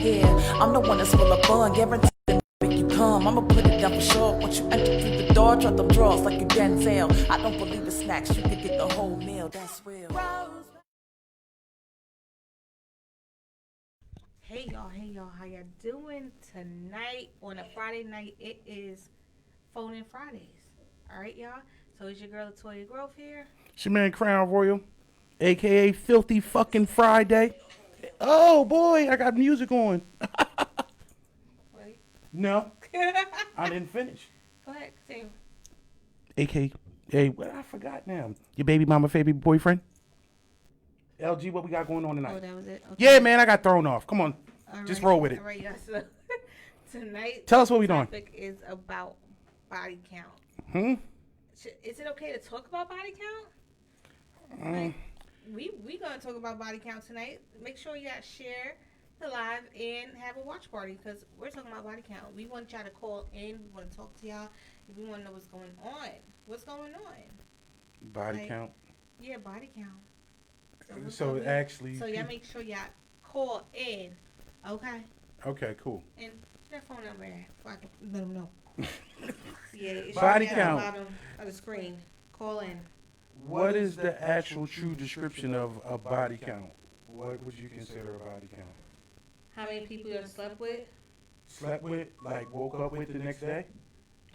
here. I'm the one that's full of fun, guaranteed to make you come. I'ma put it down for sure. Once you enter through the door, drop them drawers like you Denzel. I don't believe in snacks, you can get the whole meal, that's real. Hey y'all, how y'all doing tonight on a Friday night? It is Phone in Fridays. All right, y'all. So it's your girl Latoya Grove here. It's your man Crown Royal, aka Filthy Fucking Friday. Oh boy, I got music on. Wait. No, I didn't finish. Go ahead, continue. AKA, what I forgot now. Your baby mama favorite boyfriend. LG, what we got going on tonight? Oh, that was it. Okay. Yeah, man, I got thrown off. Come on, just roll with it. All right, y'all. So tonight, Tell us what we doing. The topic is about body count. Is it okay to talk about body count? Like, we gonna talk about body count tonight. Make sure y'all share the live and have a watch party because we're talking about body count. We want y'all to call in. We want to talk to y'all. We want to know what's going on. What's going on? Body count. Yeah, body count. So actually, so y'all make sure y'all call in. Okay. Okay, cool. And that phone number so I can let them know. Yeah, it's body right count. at the bottom of the screen. Call in. What is the actual true description of a body count? What would you consider a body count? How many people you slept with? Slept with, like woke up with the next day?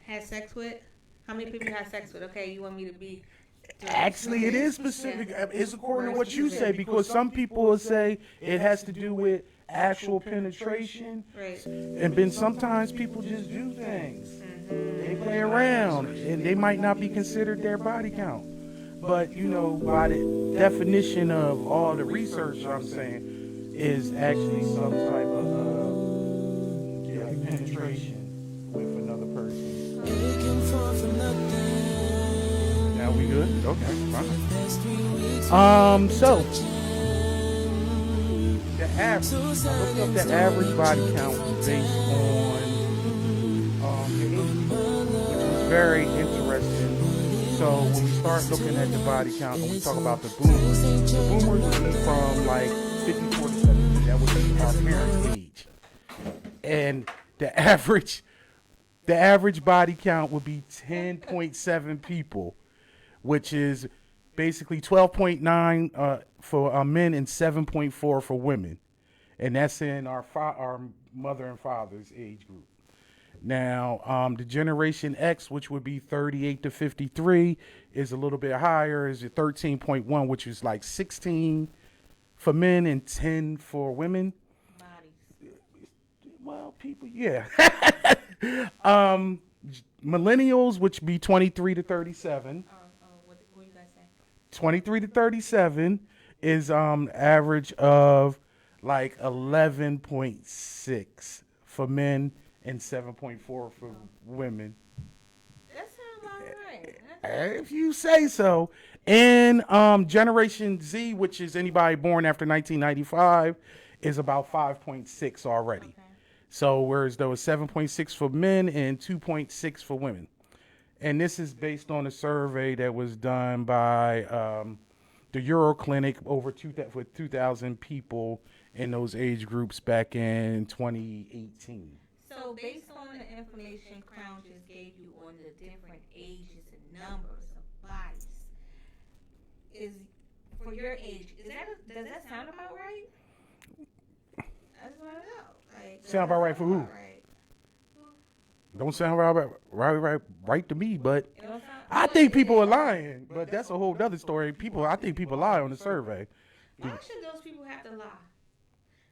Had sex with? How many people you had sex with? Okay, you want me to be... Actually, it is specific. It's according to what you say, because some people will say it has to do with actual penetration. Right. And then sometimes people just do things. They play around, and they might not be considered their body count. But, you know, by the definition of all the research I'm saying, is actually some type of penetration with another person. Now we good? Okay, fine. So the average, I looked up the average body count based on your age, which was very interesting. So when we start looking at the body count, and we talk about the boomers would be from like 54 to 72. That would be our parents' age, and the average body count would be 10.7 people, which is basically 12.9 for men and 7.4 for women. And that's in our mother and father's age group. Now, the Generation X, which would be 38 to 53, is a little bit higher, is at 13.1, which is like 16 for men and 10 for women. Bodies. Well, people, yeah. Millennials, which be 23 to 37. What you guys say? 23 to 37 is average of like 11.6 for men and 7.4 for women. That sounds about right. If you say so. And Generation Z, which is anybody born after 1995, is about 5.6 already. Okay. So whereas there was 7.6 for men and 2.6 for women. And this is based on a survey that was done by the Euro Clinic for 2,000 people in those age groups back in 2018. So based on the information Crown just gave you on the different ages and numbers of bodies, is for your age, does that sound about right? I just want to know. Like, Sound about right for who? Right? Don't sound right to me, but It don't sound, I think people are lying. But that's a whole other story. I think people lie on the survey. why should those people have to lie?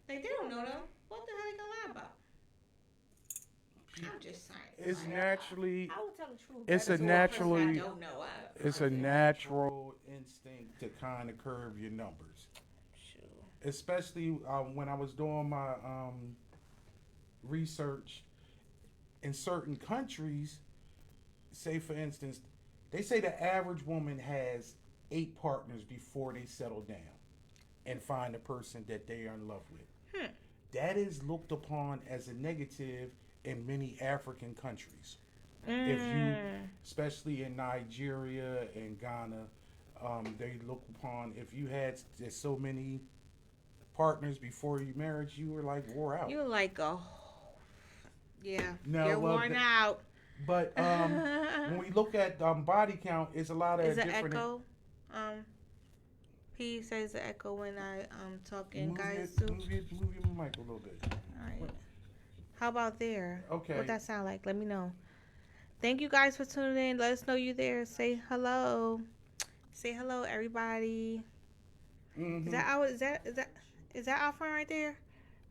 Like, they don't know them. What the hell are they gonna lie about? I'm just saying. It's naturally. I will tell the truth. It's a I naturally. don't know. It's a natural instinct to kind of curve your numbers. Sure. Especially when I was doing my research in certain countries. Say, for instance, they say the average woman has 8 partners before they settle down and find a person that they are in love with. That is looked upon as a negative in many African countries. If you, especially in Nigeria and Ghana, they look upon if you had there's so many partners before you married, you were like wore out. You're like, oh, yeah, No, you're well, worn out. But when we look at body count, it's a lot of Is it different. echo? P says the echo when I talking, Move guys. move your mic a little bit. All right. How about there? Okay. What that sound like? Let me know. Thank you guys for tuning in. Let us know you there. Say hello. Say hello, everybody. Mm-hmm. Is that our? Is that our friend right there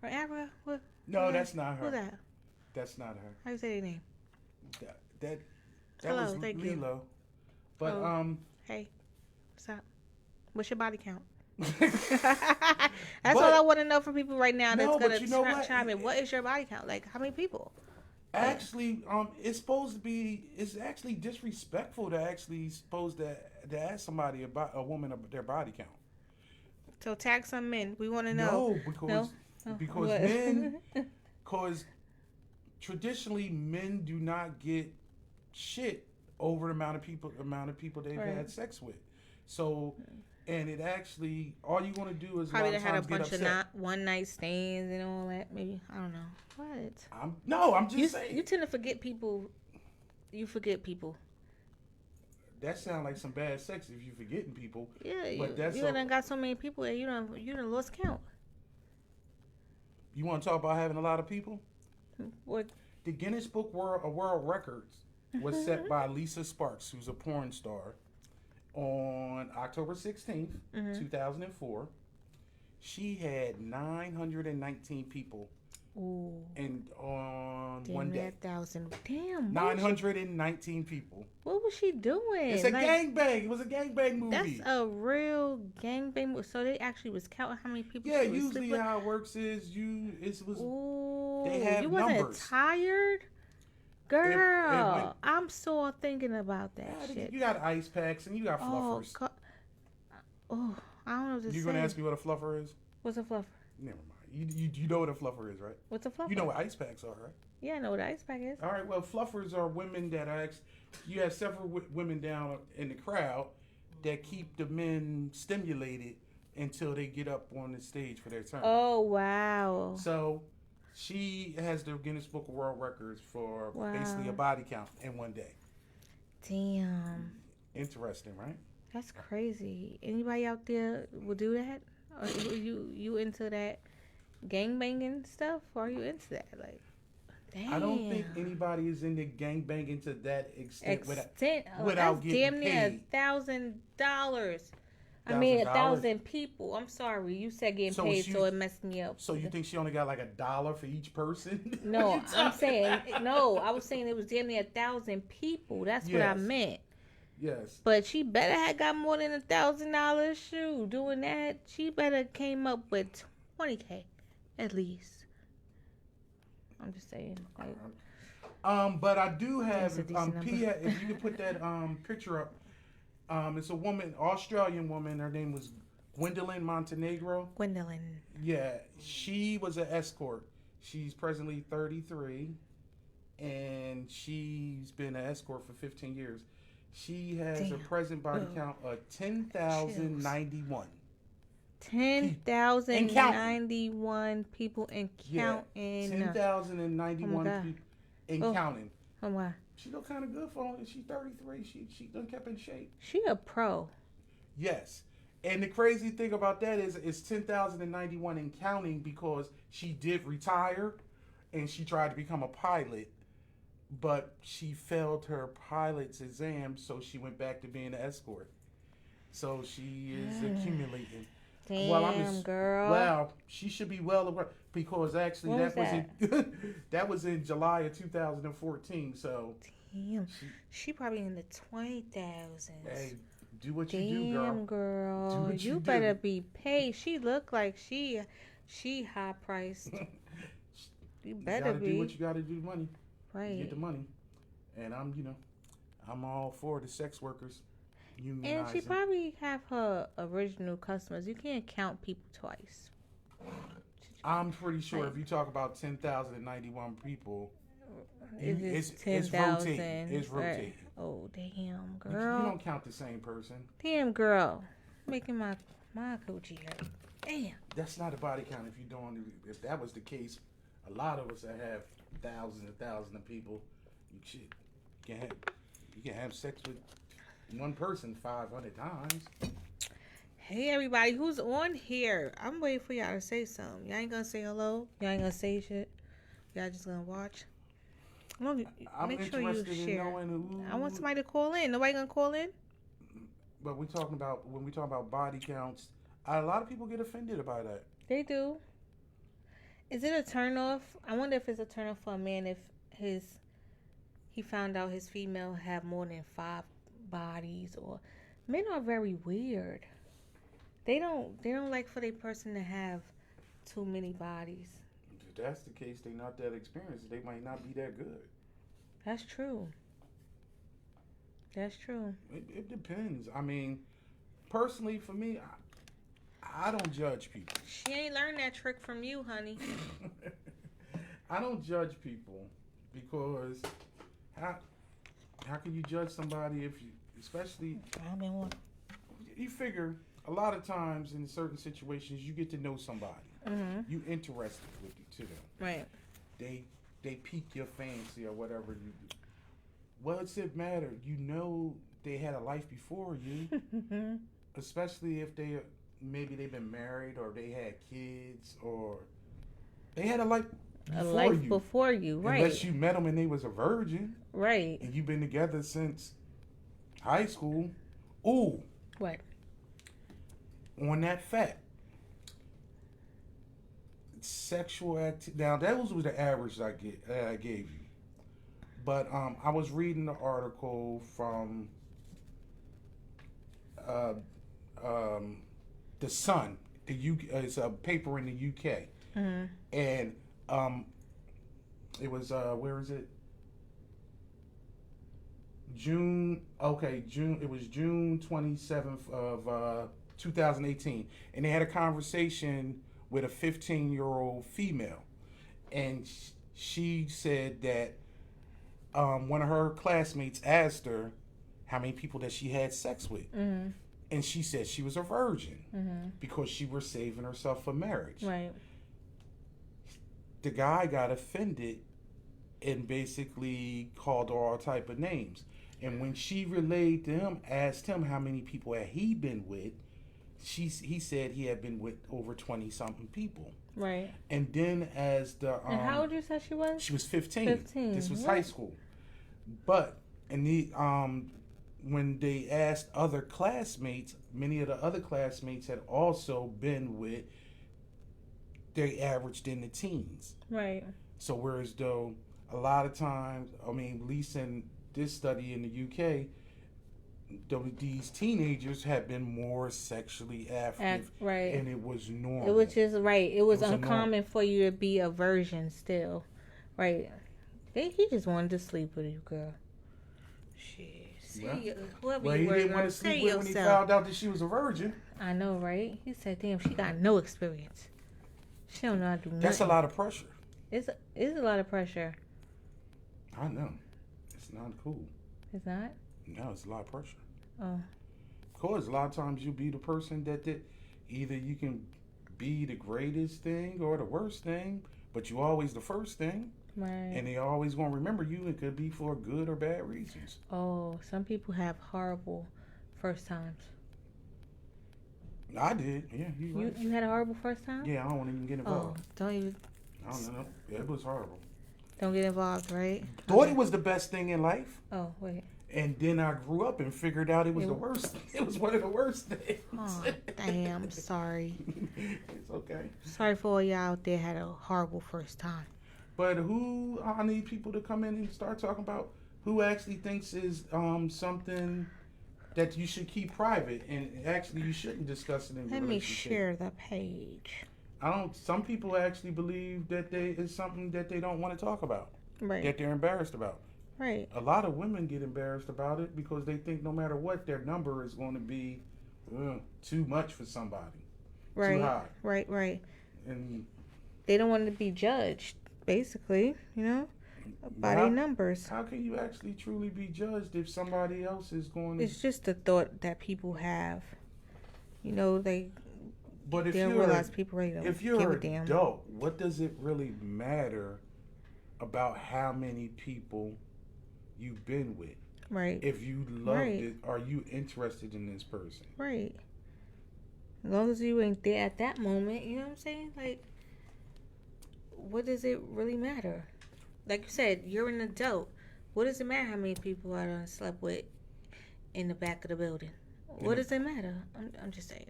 from Africa? What? No, who that's not her. Who's that? That's not her. How you say their name? That Hello, was thank you. Lilo. But Oh. Hey, what's up? What's your body count? That's But- all I want to know from people right now. That's No, but gonna you know what? chime in. What is your body count? Like, how many people? actually, it's supposed to be. It's actually disrespectful to actually supposed to ask somebody about a woman about their body count. So tag some men. We want to know. No, because No? Oh, because what? men, because traditionally men do not get shit over the amount of people they've Right. had sex with. So, and it actually all you want to do is Probably a lot they of had a times bunch get of upset. one night stands and all that. Maybe I don't know. What? I'm just saying. You tend to forget people. You forget people. That sounds like some bad sex if you're forgetting people. Yeah, But that's you done got so many people that you done lost count. You want to talk about having a lot of people? What? The Guinness Book of World Records was set by Lisa Sparks, who's a porn star, on October 16th, 2004. She had 919 people Ooh. on Damn, one day. 1,000. Damn. 919 people. What was she doing? It's a gangbang. It was a gangbang movie. That's a real gangbang movie. So they actually was counting how many people. Yeah, she was usually sleeping with? how it works is it was Ooh, they have you wasn't numbers. tired, girl. I'm still thinking about that shit. You got ice packs and you got Oh, fluffers. oh, I don't know what to You're say. gonna ask me what a fluffer is? What's a fluffer? Never mind. You know what a fluffer is, right? What's a fluffer? You know what ice packs are, right? Yeah, I know what an ice pack is. All right. Well, fluffers are women that are. You have several women down in the crowd that keep the men stimulated until they get up on the stage for their turn. Oh wow. So she has the Guinness Book of World Records for basically a body count in one day. Damn. Interesting, right? That's crazy. Anybody out there will do that? Or you into that gangbanging stuff? Or are you into that? Like, damn. I don't think anybody is into gangbanging to that extent without that's getting damn near paid. $1,000. I mean, $1,000? 1,000 people. I'm sorry, you said getting So paid, she- so it messed me up. So you think she only got like $1 for each person? No, What you I'm talking saying about? no. I was saying it was damn near 1,000 people. That's what I Yes. meant. Yes. But she better had got more than $1,000. Shoot, doing that, she better came up with 20K at least. I'm just saying. Like, But I do have That's a decent Pia, if you could put that picture up. It's a woman, Australian woman. Her name was Gwendolyn Montenegro. Gwendolyn. Yeah, she was an escort. She's presently 33, and she's been an escort for 15 years. She has a Damn. present body count of 10,091. 10,091 people and counting. 10,091 Oh my God. people and Oh. counting. Oh my. She look kind of good for her. She's 33. She done kept in shape. She a pro. Yes. And the crazy thing about that is it's 10,091 and counting because she did retire and she tried to become a pilot, but she failed her pilot's exam, so she went back to being an escort. So she is accumulating. Damn, girl. Well, she should be well aware because actually When that was in that was in July of 2014. So Damn. She probably in the 20,000s. hey, do what you do, girl. Damn, girl. Do what you do. better be paid. She look like she high priced. You better gotta be. do what you gotta do, money. Right. Get the money. And I'm all for the sex workers unionizing. And she probably have her original customers. You can't count people twice. I'm pretty sure Like- if you talk about 10,091 people, It is it's 10,000. rotating. It's rotating. Oh, damn, You girl. don't count the same person. Damn, girl. Making my coochie hurt. Damn. That's not a body count. If that was the case, a lot of us that have thousands and thousands of people, you can have sex with one person 500 times. Hey everybody, who's on here? I'm waiting for y'all to say something. Y'all ain't gonna say hello. Y'all ain't gonna say shit. Y'all just gonna watch. I'm Make sure you interested in share. knowing who. I want somebody to call in. Nobody gonna call in? But when we talk about body counts, a lot of people get offended by that. They do. Is it a turnoff? I wonder if it's a turnoff for a man if he found out his female have more than 5 bodies. Or men are very weird. They don't like for their person to have too many bodies. If that's the case, they're not that experienced. They might not be that good. That's true. That's true. It depends. I mean, personally, for me, I don't judge people. She ain't learned that trick from you, honey. I don't judge people because how can you judge somebody if you, especially, I've been one. you figure a lot of times in certain situations you get to know somebody. Mm-hmm. You interested to them. Right. They pique your fancy or whatever you do. What's it matter? You know they had a life before you, especially if maybe they've been married or they had kids or they had a life before you, right? Unless you met them and they was a virgin, right? And you've been together since high school. Ooh, what? On that fact, sexual activity. Now those was the average I gave you. But I was reading the article from the Sun. It's a paper in the UK, mm-hmm. and it was where is it? June. Okay, June. It was June 27th of 2018, and they had a conversation with a 15-year-old female, and she said that one of her classmates asked her how many people that she had sex with, mm-hmm. and she said she was a virgin mm-hmm. because she was saving herself for marriage. Right. The guy got offended and basically called her all type of names. And when she relayed to him, asked him how many people had he been with, he said he had been with over 20-something people. Right. And then as the and how old you said she was? She was 15. 15. This was what? high school. But when they asked other classmates, many of the other classmates had also been with, they averaged in the teens. Right. So whereas though a lot of times, I mean, at least in this study in the UK, these teenagers have been more sexually active, right? And it was normal. It was just right. It was uncommon uncommon for you to be a virgin still, right? He just wanted to sleep with you, girl. Shit. See, whoever he you were, didn't want to sleep with her when he found out that she was a virgin. I know, right? He said, "Damn, she got no experience. She don't know how to do nothing." That's a lot of pressure. It's a lot of pressure. I know. It's not cool. It's not? No, it's a lot of pressure. Oh. Of course, a lot of times you'll be the person that either you can be the greatest thing or the worst thing, but you always the first thing. Right. And they always going to remember you. It could be for good or bad reasons. Oh, some people have horrible first times. I did. Yeah, you had a horrible first time? Yeah, I don't want to even get involved. Oh, don't even. I don't know. Yeah, it was horrible. Don't get involved, right? Thought it was the best thing in life. Oh, wait. And then I grew up and figured out it was the worst. It was one of the worst things. Oh, damn. Sorry. It's okay. Sorry for all y'all out there had a horrible first time. But I need people to come in and start talking about who actually thinks is something that you should keep private, and actually you shouldn't discuss it in Let me relationship. share the page. Some people actually believe that it's something that they don't want to talk about. Right. That they're embarrassed about. Right. A lot of women get embarrassed about it because they think no matter what, their number is going to be too much for somebody. Right. Too high. Right. And they don't want to be judged, basically, by their numbers. How can you actually truly be judged if somebody else is going to... It's just the thought that people have. But if They don't you're realize people really don't if give you're a an damn. adult, what does it really matter about how many people you've been with? Right. If you loved Right. it, are you interested in this person? Right. As long as you ain't there at that moment, you know what I'm saying? Like, what does it really matter? Like you said, you're an adult. What does it matter how many people I done slept with in the back of the building? What does it matter? I'm just saying.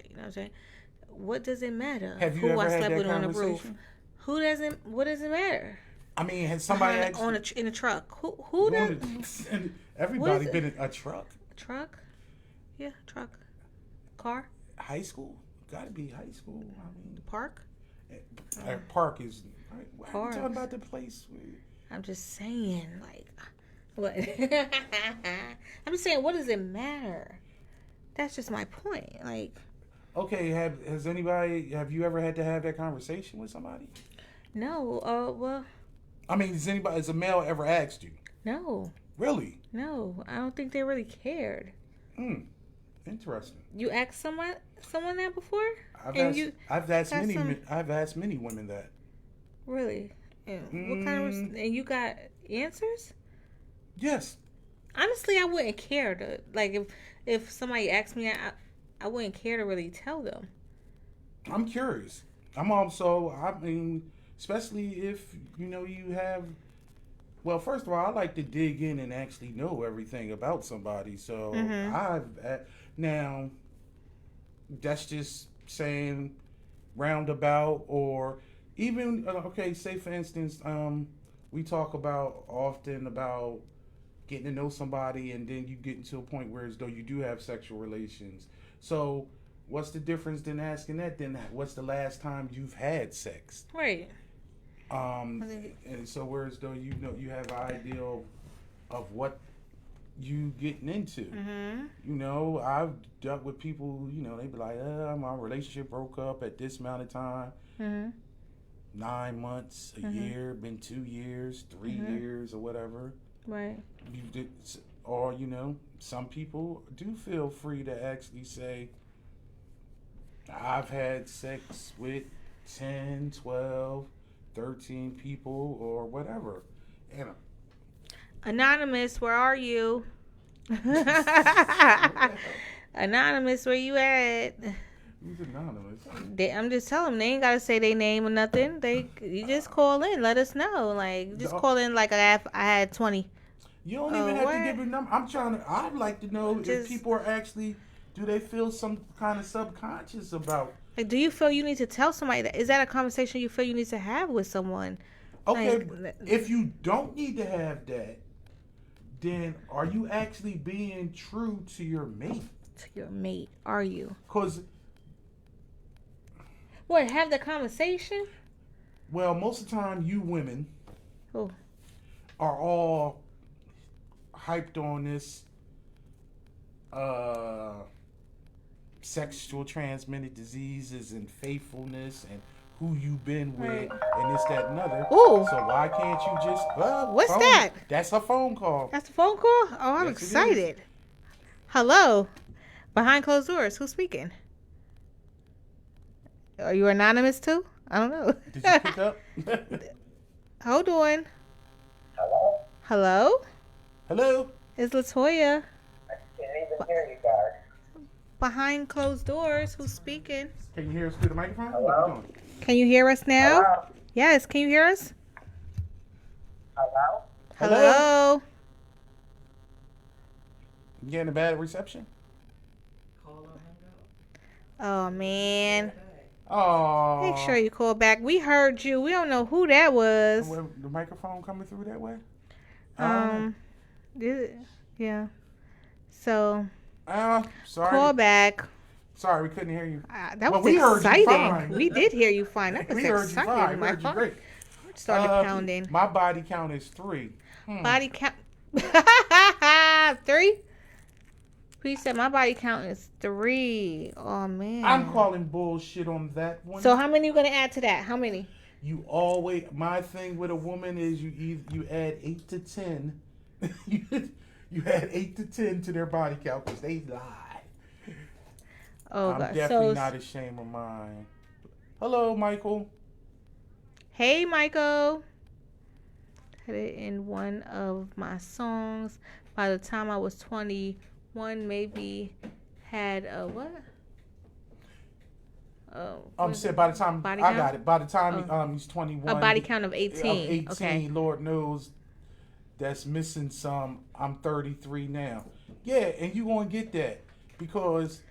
You know what I'm saying? What does it matter? Have you who ever I had slept that with on the roof? conversation? Who doesn't? What does it matter? I mean, has somebody Behind- asked in a truck? Who does? everybody What been is in a truck? Truck? Yeah, truck. Car? High school? Got to be high school. I mean, Park? park is. Why are you Parks. talking about the place? I'm just saying, like, what? I'm just saying, what does it matter? That's just my point. Like, Okay, have you ever had to have that conversation with somebody? no, well, I mean, has a male ever asked you? no, Really? no. I don't think they really cared. Interesting. You asked someone that before? I've asked got many women that. Really? And what kind of? And you got answers? Yes. Honestly, I wouldn't care to like if somebody asked me, I wouldn't care to really tell them. I'm curious. I mean, especially if, you have, well, first of all, I like to dig in and actually know everything about somebody. So now, that's just saying roundabout or even, okay, say for instance, we talk often about getting to know somebody and then you get into a point where as though you do have sexual relations. So what's the difference than asking that? Then what's the last time you've had sex? Right. And so whereas though you have an idea of what you getting into. I've dealt with people, they be like, my relationship broke up at this amount of time. 9 months, a year, been 2 years, 3 years, or whatever. Right. Or some people do feel free to actually say, I've had sex with 10, 12, 13 people or whatever. And Anonymous, where are you? Anonymous, where you at? who's anonymous? I'm just telling them they ain't gotta say their name or nothing. You just call in, let us know. Like just call in like I had 20. You don't even have what? to give a number. I'd like to know if people are actually, do they feel some kind of subconscious about? Like, do you feel you need to tell somebody that? Is that a conversation you feel you need to have with someone? Okay, Like, if you don't need to have that, then are you actually being true to your mate? To your mate, are you? Because, What, have the conversation? well, most of the time, you women Oh. are all hyped on this sexual transmitted diseases and faithfulness and who you've been with and this, that, and other. Ooh. So why can't you just... What's that? That's a phone call. That's a phone call? Oh, I'm Yes, it is. excited. Hello. Behind closed doors, who's speaking? Are you anonymous too? I don't know. Did you pick up? Hold on. Hello? Hello? Hello? It's Latoya. I can't even hear you guys. Behind closed doors, who's speaking? Can you hear us through the microphone? Hello? What you doing? Can you hear us now? Hello? Yes, can you hear us? Hello? Hello? You getting a bad reception? Oh, man. Oh. Make sure you call back. We heard you. We don't know who that was. The microphone coming through that way? Yeah. So, Sorry. call back. Sorry, we couldn't hear you. That was we heard you exciting. fine. We did hear you fine. That was We heard you exciting. fine. We My heard you heart great. started pounding. My body count is 3. Body count. 3? He said my body count is 3. Oh, man. I'm calling bullshit on that one. So how many you going to add to that? How many? You always, my thing with a woman is you add 8 to 10. you add 8 to 10 to their body count because they lie. Oh I'm God. definitely So, not ashamed of mine. Hello, Michael. hey, Michael. Had it in one of my songs. By the time I was 21, maybe had a what? Said by the time Body I count? got it. By the time Oh. he's 21, A body count of 18. Okay. Lord knows that's missing some. I'm 33 now. Yeah, and you gonna get that because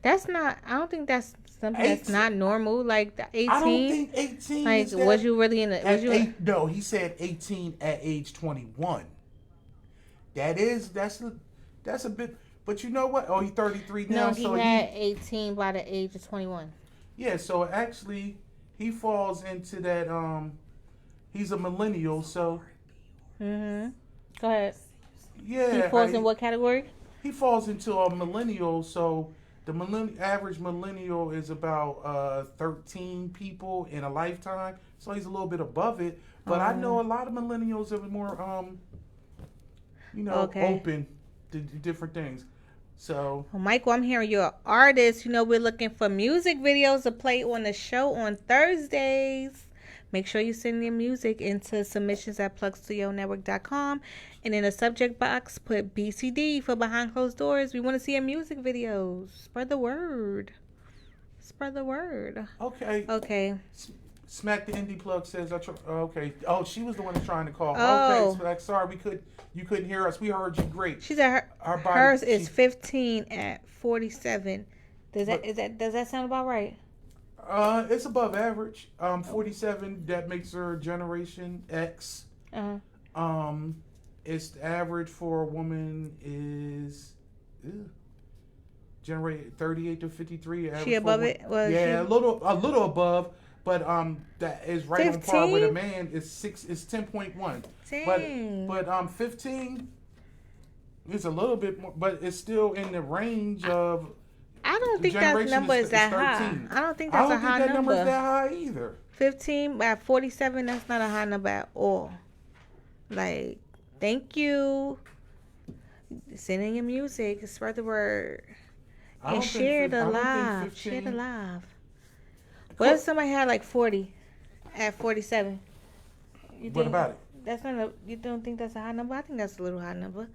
That's not. I don't think that's something that's 18 not normal. Like the 18. I don't think 18 Like, is that. was you really in the? Was At you? no, he said 18 at age 21. That's a bit. But you know what? Oh, he's 33 now. No, he so had 18 by the age of 21. Yeah, so actually he falls into that he's a millennial, so Mm-hmm. Go ahead. yeah. He falls in what category? He falls into a millennial, so the average millennial is about 13 people in a lifetime, so he's a little bit above it. But I know a lot of millennials are more Okay. open to different things. So Well, Michael, I'm hearing you're an artist. We're looking for music videos to play on the show on Thursdays. Make sure you send your music into submissions at plugstudionetwork.com. And in the subject box, put BCD for Behind Closed Doors. We want to see your music videos. Spread the word. Spread the word. okay. Okay. Smack the Indie Plug says, okay. Oh, she was the one that's trying to call. Oh. Okay, Smack, sorry, you couldn't hear us. We heard you great. She said Our body- hers is 15 at 47. Does that sound about right? It's above average. 47, that makes her Generation X. Uh-huh. It's the average for a woman is generate 38 to 53. She above it? Well, yeah, a little above. But that is right on par with a 15? man. It's 10.1. Dang. But 15 is a little bit more, but it's still in the range of. I don't the think that generation number is that high. 13. I don't think I that's don't a high think that number is number. that high either. 15 at 47, that's not a high number at all. Like, thank you. Send in your music, spread the word, I and don't think share fif- the I don't think live. Share 15 the live. What if somebody had like 40 at 47? You What about it? That's not a. You don't think that's a high number? I think that's a little high number.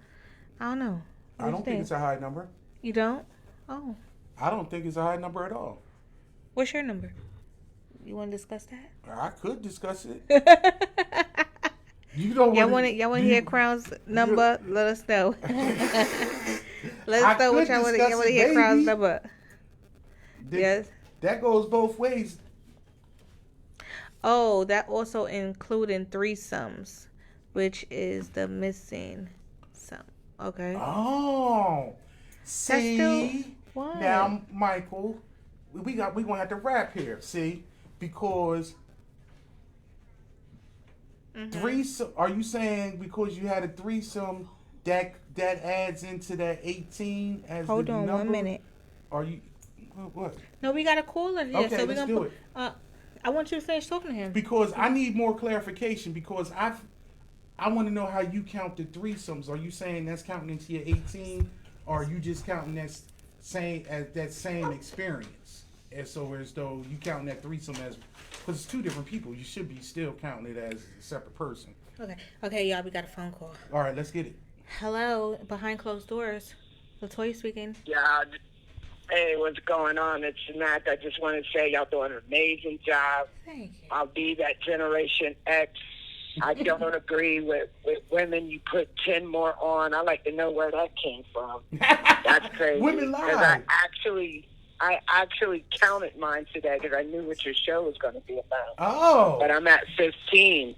I don't know. What I do don't you think it's a high number. You don't? Oh, I don't think it's a high number at all. what's your number? You want to discuss that? I could discuss it. You don't Y'all want to hear Crown's number? Let us know. Let us know what y'all want to hear Crown's number. Yes. That goes both ways. Oh, that also including threesomes, which is the missing sum. Okay. Oh, see still- what? now, Michael, we gonna have to wrap here. See, because threesome. Are you saying because you had a threesome that adds into that 18 as Hold the on number? 1 minute. Are you what? No, we got a caller here, Okay, so we're let's gonna do put. it. I want you to finish talking to him. Because I need more clarification because I want to know how you count the threesomes. Are you saying that's counting into your 18, or are you just counting that same experience? And so as though you counting that threesome as because it's two different people, you should be still counting it as a separate person. Okay, y'all, we got a phone call. All right, let's get it. Hello, behind closed doors. Latoya speaking. Yeah. Hey, what's going on? It's Matt. I just want to say y'all doing an amazing job. Thank you. I'll be that Generation X. I don't agree with women. You put 10 more on. I like to know where that came from. That's crazy. Women lie. 'Cause I actually counted mine today because I knew what your show was going to be about. Oh, But I'm at 15.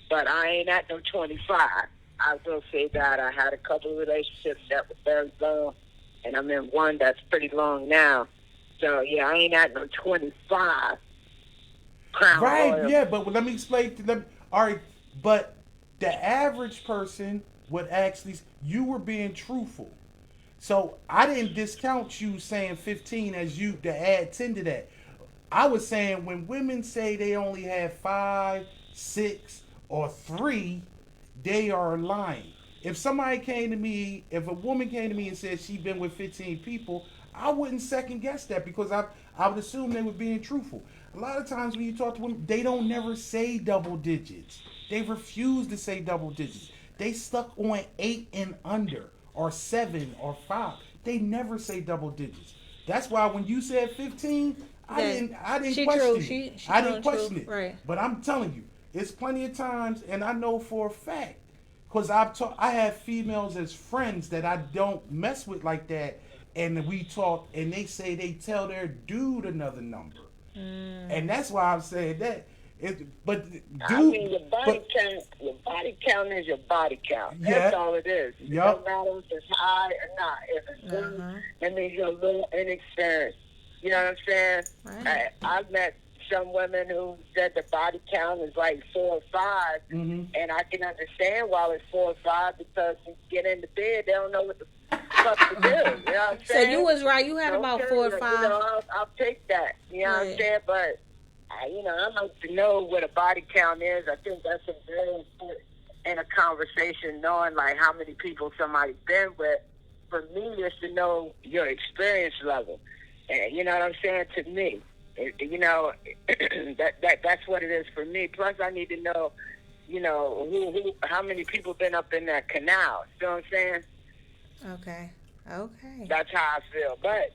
But I ain't at no 25. I will say that I had a couple of relationships that were very long, and I'm in one that's pretty long now. So, yeah, I ain't at no 25. Crown right, Royal. yeah, but let me explain. All right, but the average person would actually, you were being truthful. So I didn't discount you saying 15 as you to add 10 to that. I was saying when women say they only have 5, 6, or 3, they are lying. If somebody came to me, if a woman came to me and said she'd been with 15 people, I wouldn't second guess that because I would assume they were being truthful. A lot of times when you talk to women, they don't never say double digits. They refuse to say double digits. They stuck on 8 and under or 7 or 5. They never say double digits. That's why when you said 15, I didn't She question true. it. She I telling didn't question truth. it. Right. But I'm telling you, it's plenty of times, and I know for a fact, because I have females as friends that I don't mess with like that, and we talk, and they say they tell their dude another number, and that's why I'm saying that. But dude, I mean, your body but- count is your body count. Yeah. That's all it is. It Yup. don't matter if it's high or not. If it's good, that means you're a little inexperienced. You know what I'm saying? Right. I've met some women who said the body count is like 4 or 5, and I can understand why it's 4 or 5 because when you get into bed, they don't know what the fuck to do. You know what I'm So saying? you was right. You had about Okay, 4 or you 5. know, I'll take that. You know what I'm Right. saying? But I like to know what a body count is. I think that's a very important in a conversation, knowing like how many people somebody's been with. For me, is to know your experience level, and you know what I'm saying. To me, you know, that's what it is for me. Plus, I need to know, you know, how many people been up in that canal. You know what I'm saying? Okay. That's how I feel. But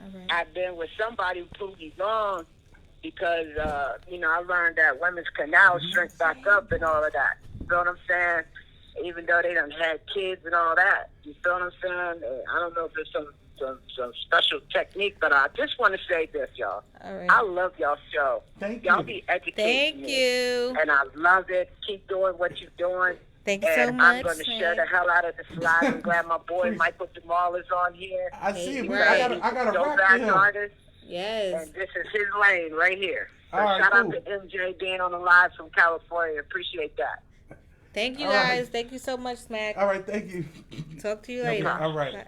All right. I've been with somebody who proved me wrong because, you know, I learned that women's canals shrink back up and all of that. You feel what I'm saying? Even though they done had kids and all that. You feel what I'm saying? I don't know if there's some special technique, but I just want to say this, y'all. All right. I love y'all show. Thank Y'all you. be educating Thank me. you. And I love it. Keep doing what you're doing. Thank you so And much. I'm going to share man. the hell out of the slide. I'm glad my boy Michael Jamal is on here. I see it. Right. I got a Dope rap to ass him. artist. Yes. And this is his lane right here. So All right, shout cool. out to MJ being on the live from California. Appreciate that. Thank you All right. guys. Thank you so much, Smack. All right, thank you. Talk to you Okay, later. all right. Bye.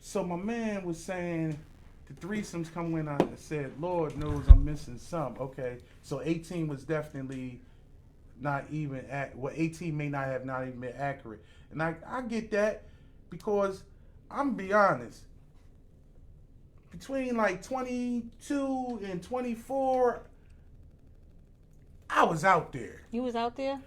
So my man was saying the threesomes come when I said, Lord knows I'm missing some. Okay, so 18 was definitely not even well, 18 may not have not even been accurate, and I get that because I'm gonna be honest. Between like 22 and 24, I was out there. You was out there?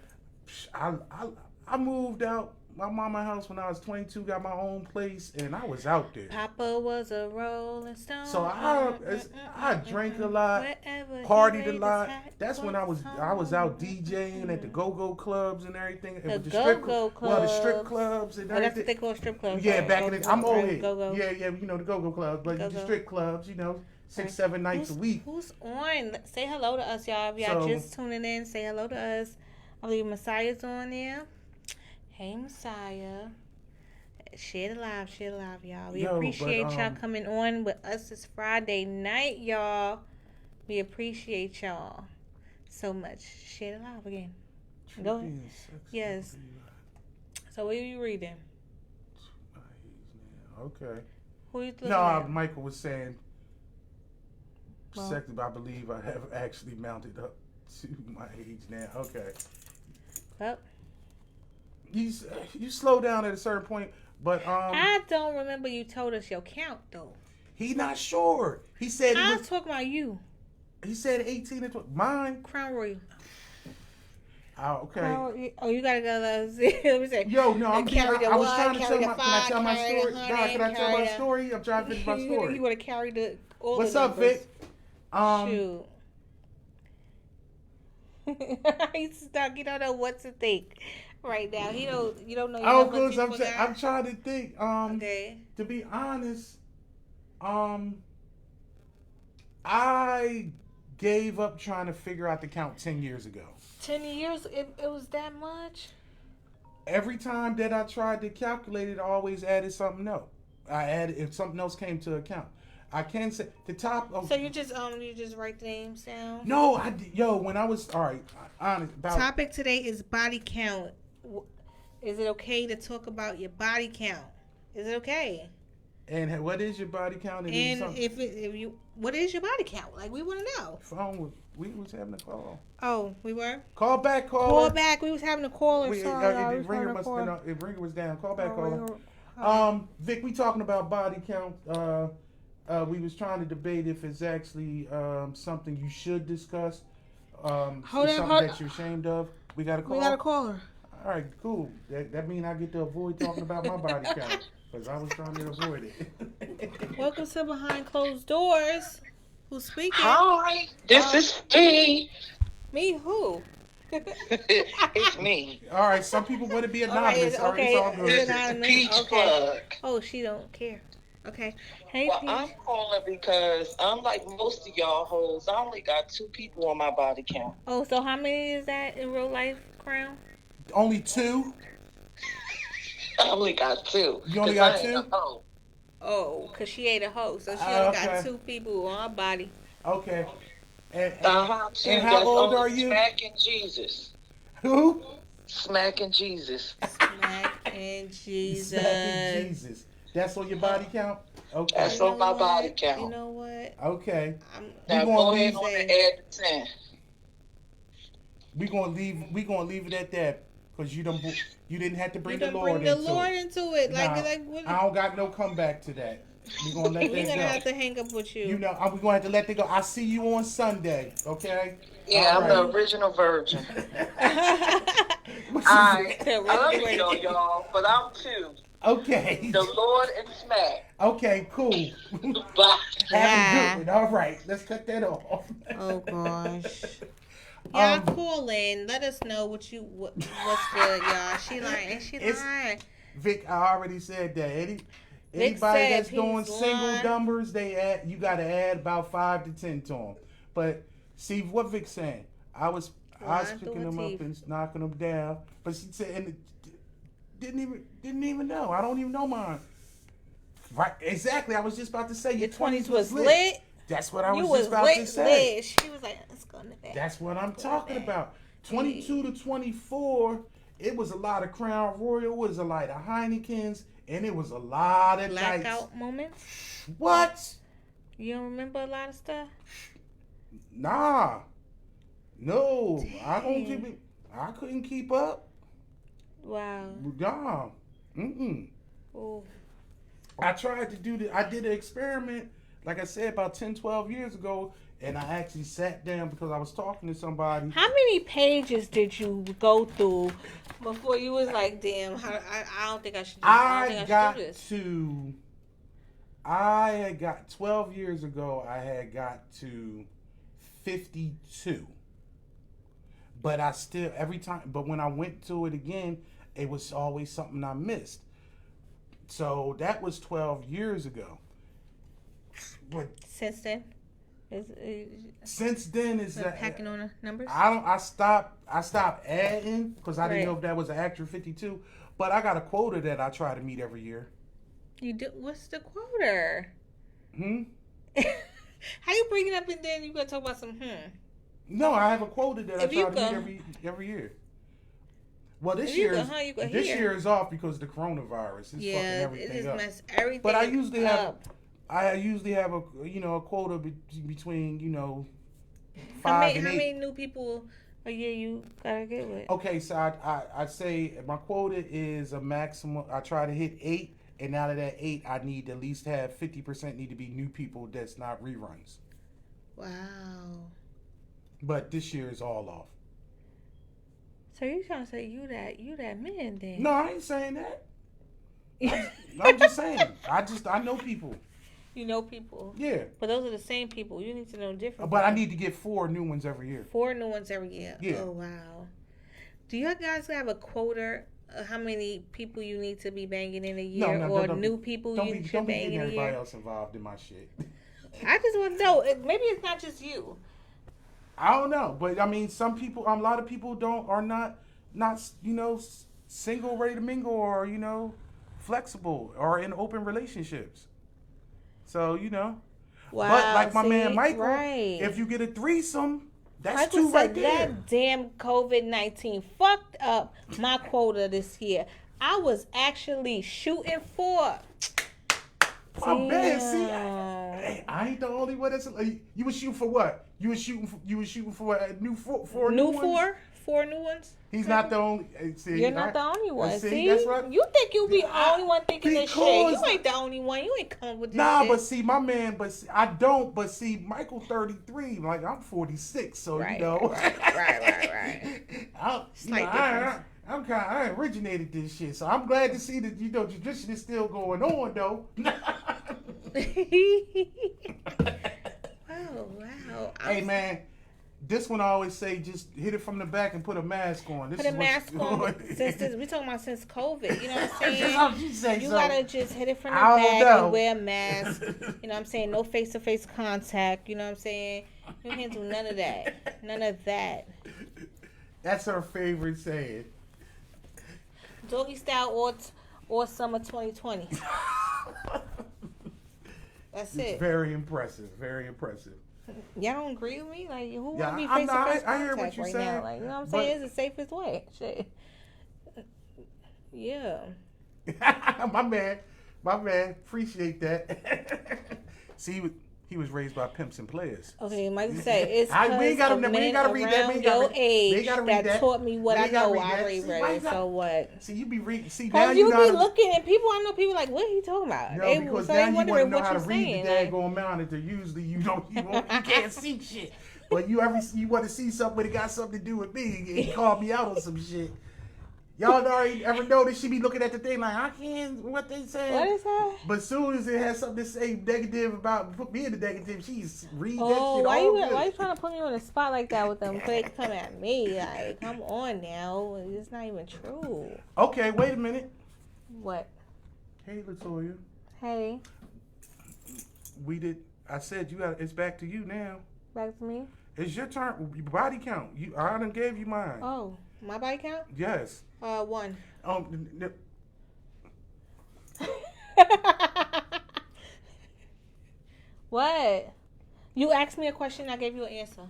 I moved out my mama house when I was 22, got my own place, and I was out there. Papa was a rolling stone. So I drank a lot, Wherever he partied a laid his lot. hat That's when I was out DJing at the go-go clubs and everything. The strip go-go Well, the strip clubs. clubs and Oh, that's what everything. they call strip clubs. Yeah, right? back in the Go-go, I'm old right, head. go-go. Yeah, you know the go-go clubs, like the Go-go. strip clubs, 6, 7 nights a week. Who's on? Say hello to us, y'all. If y'all So- just tuning in, say hello to us. I believe Messiah's on there. Hey, Messiah. Share the live, y'all. We Yo, appreciate but, y'all coming on with us this Friday night, y'all. We appreciate y'all so much. Share the live again. Go ahead. Yes. So what are you reading? Okay. Who you looking No, at? Michael was saying, Well- second, I believe I have actually mounted up to my age now. Okay. Well, You slow down at a certain point, but I don't remember you told us your count, though. he not sure. He said I was talking about you. he said 18 and 20. Mine. Crown Royal. Okay. Oh, you gotta go. Let me say. Yo, no, I'm being, carry the I was one, trying to carry tell the my. Can I five, tell my carry the story? Nah, hundred, can I tell carry my the- story? I'm trying to finish my story. You want to carry the all What's the up, numbers. Vic? Shoot. He's stuck. You don't know what to think right now. You don't know. Your Oh, numbers, cause you I'm forgot? trying to think. Okay. To be honest, I gave up trying to figure out the count 10 years ago. 10 years. It was that much. Every time that I tried to calculate it, I always added something else. I added if something else came to account. I can say the top of. So you just write the names down. No, I did. Yo, when I was all right, honest about. Topic today is body count. Is it okay to talk about your body count? Is it okay? And what is your body count? And if you, what is your body count? Like, we want to know. We was having a call. Oh, we were. Call back, caller. Call back. We was having a caller. We, Sorry, y'all. We the was ringer having a must call. the ringer was down. Call back, Oh, caller. we were- Vic, we talking about body count. we was trying to debate if it's actually something you should discuss. Hold it's on, something hold- that you're ashamed of. We got a call. We got a caller. All right, cool. That means I get to avoid talking about my body count because I was trying to avoid it. Welcome to Behind Closed Doors. Who's speaking? Hi, this is me. Me? Who? It's me. All right, some people want to be All right, anonymous. All right, it's all okay. good. This is Anonymous, Peach okay. Plug. Oh, she don't care. Okay. Hey, Well, Peach. I'm calling because unlike most of y'all hoes, I only got 2 people on my body count. Oh, so how many is that in real life, Crown? Only 2? I only got 2. You only 'cause got I ain't 2? a hoe. Oh, because she ain't a hoe, so she only got Okay. 2 people on her body. Okay. And Two. and how That's old only are you? Smacking Jesus. Who? Smacking Jesus. Smack and Jesus. Smacking Jesus. That's on your body count? Okay. That's You on know my what? body count. You know what? Okay. Now gonna go leave ahead on and that- add the 10. We gonna leave it at that because you didn't have to You bring the done Lord bring the into Lord it. into it. Nah, Like what? I don't got no comeback to that. We gonna let We're that gonna go. have to hang up with you. You know, we're gonna have to let that go. I see you on Sunday, okay? Yeah, All I'm right. the original virgin. What's I his- love you, y'all, but I'm 2. Okay. The Lord and Smack. Okay, cool. Bye. Have a good one. All right, let's cut that off. Oh gosh. Y'all Um, call in. Let us know what's good, y'all. She lying. She It's- lying. Vic, I already said that. Anybody said that's doing he's single lying. numbers, you got to add about 5 to 10 to them. But see what Vic's saying. I was Lying picking through them her up teeth. and knocking them down. But she said, and didn't even know. I don't even know mine. Right? Exactly. I was just about to say Your 20s was lit. That's what I You was was just about to lit, say. lit. She was like, let's go in the back. That's what I'm talking about. 22 to 24, it was a lot of Crown Royal, it was a lot of Heinekens, and it was a lot of nights. Blackout moments. What? You don't remember a lot of stuff? Nah. No. I don't Dang. keep it. I couldn't keep up. Wow. Nah. Mm-mm. Ooh. I tried to do I did an experiment, like I said, about 10, 12 years ago, and I actually sat down because I was talking to somebody. How many pages did you go through before you was like, damn, I don't think I should do, I don't think I should do this. I had got 12 years ago, I had got to 52. But I still, but when I went to it again, it was always something I missed. So that was 12 years ago. But Since then? since then, it's Packing on the numbers? I stopped adding because I didn't Right. know if that was an actual 52. But I got a quota that I try to meet every year. You do? What's the quota? How you bring it up and then you gonna talk about some No, I have a quota that I If you try to go- meet every year. Well, this If you year go, is you go this here. year is off because of the coronavirus. It's fucking Yeah, it everything just up. messed everything But I usually have up. I usually have a quota between How 5 many, and how 8. many new people a year you gotta get with? Okay, so I'd say my quota is a maximum. I try to hit 8, and out of that 8, I need to at least have 50% need to be new people that's not reruns. Wow. But this year is all off. So you trying to say you that man then? No, I ain't saying that. I'm just saying. I know people. You know people. Yeah, But those are the same people. You need to know different but I people. need to get 4 new ones every year. 4 new ones every year. Yeah. Oh wow. Do you guys have a quota of how many people you need to be banging in a year, No, or don't- new people Don't you be should bang getting in a everybody year? else involved in my shit. I just want to know. Maybe it's not just you. I don't know, but I mean, a lot of people are not single, ready to mingle, or flexible, or in open relationships. So Wow. but like my man see? Michael, Right. if you get a threesome, that's Michael 2 right said there. that damn COVID-19 fucked up my quota this year. I was actually shooting for. My man, see, Damn. hey, I ain't the only one that's. You was shooting for what? You was shooting for a new four. New ones? 4 new ones? He's not the only. See, You're not the only one. See, See, that's right. you think you be the only one thinking this shit. You Because- ain't the only one. You ain't come with this Nah, shit. but see, my man, I don't. But see, Michael 33, like I'm 46, so Right, you know. right. Slight difference. I originated this shit, so I'm glad to see that tradition is still going on though. Wow. Hey man, this one I always say just hit it from the back and put a mask on. This Put a is mask what's- on. We talking about since COVID. You know what I'm That's saying? how she say You so. gotta just hit it from the I don't back know. and wear a mask. You know what I'm saying? No face-to-face contact. You know what I'm saying? You can't do none of that. None of that. That's her favorite saying. Doggy style or summer 2020. That's It's it. very impressive. Very impressive. Y'all don't agree with me? Like, who Yeah, want to be I'm not- face-to-face I hear what contact you're right saying, now? Like, you know what I'm but- saying? It's the safest way. Shit. Yeah. my man, appreciate that. See, he was raised by pimps and players. Okay, Mike said it's We ain't gotta- because of we ain't men gotta read that. We around ain't gotta your read- we ain't age gotta read that that. taught me what We I ain't gotta know. read I that. already See, read why it. you got- So what? See, you be reading. See, now Because you you gotta, be looking at people, I know people like, what are you talking about? No, because so now they you want to wondering know what how to you're read saying. the daggone monitor. Usually you can't see shit. But you want to see something that got something to do with me and call me out on some shit. Y'all already ever noticed she be looking at the thing like, I can't, what they say. What is that? But soon as it has something to say negative about, put me in the negative, she's reading that Oh, shit why all you good. trying to put me on the spot like that with them? So they come at me. Like, come on now. It's not even true. Okay, wait a minute. What? Hey, Latoya. Hey, I said it's back to you now. back to me. It's your turn. Body count. I done gave you mine. Oh, my body count? Yes. 1. What? You asked me a question, I gave you an answer.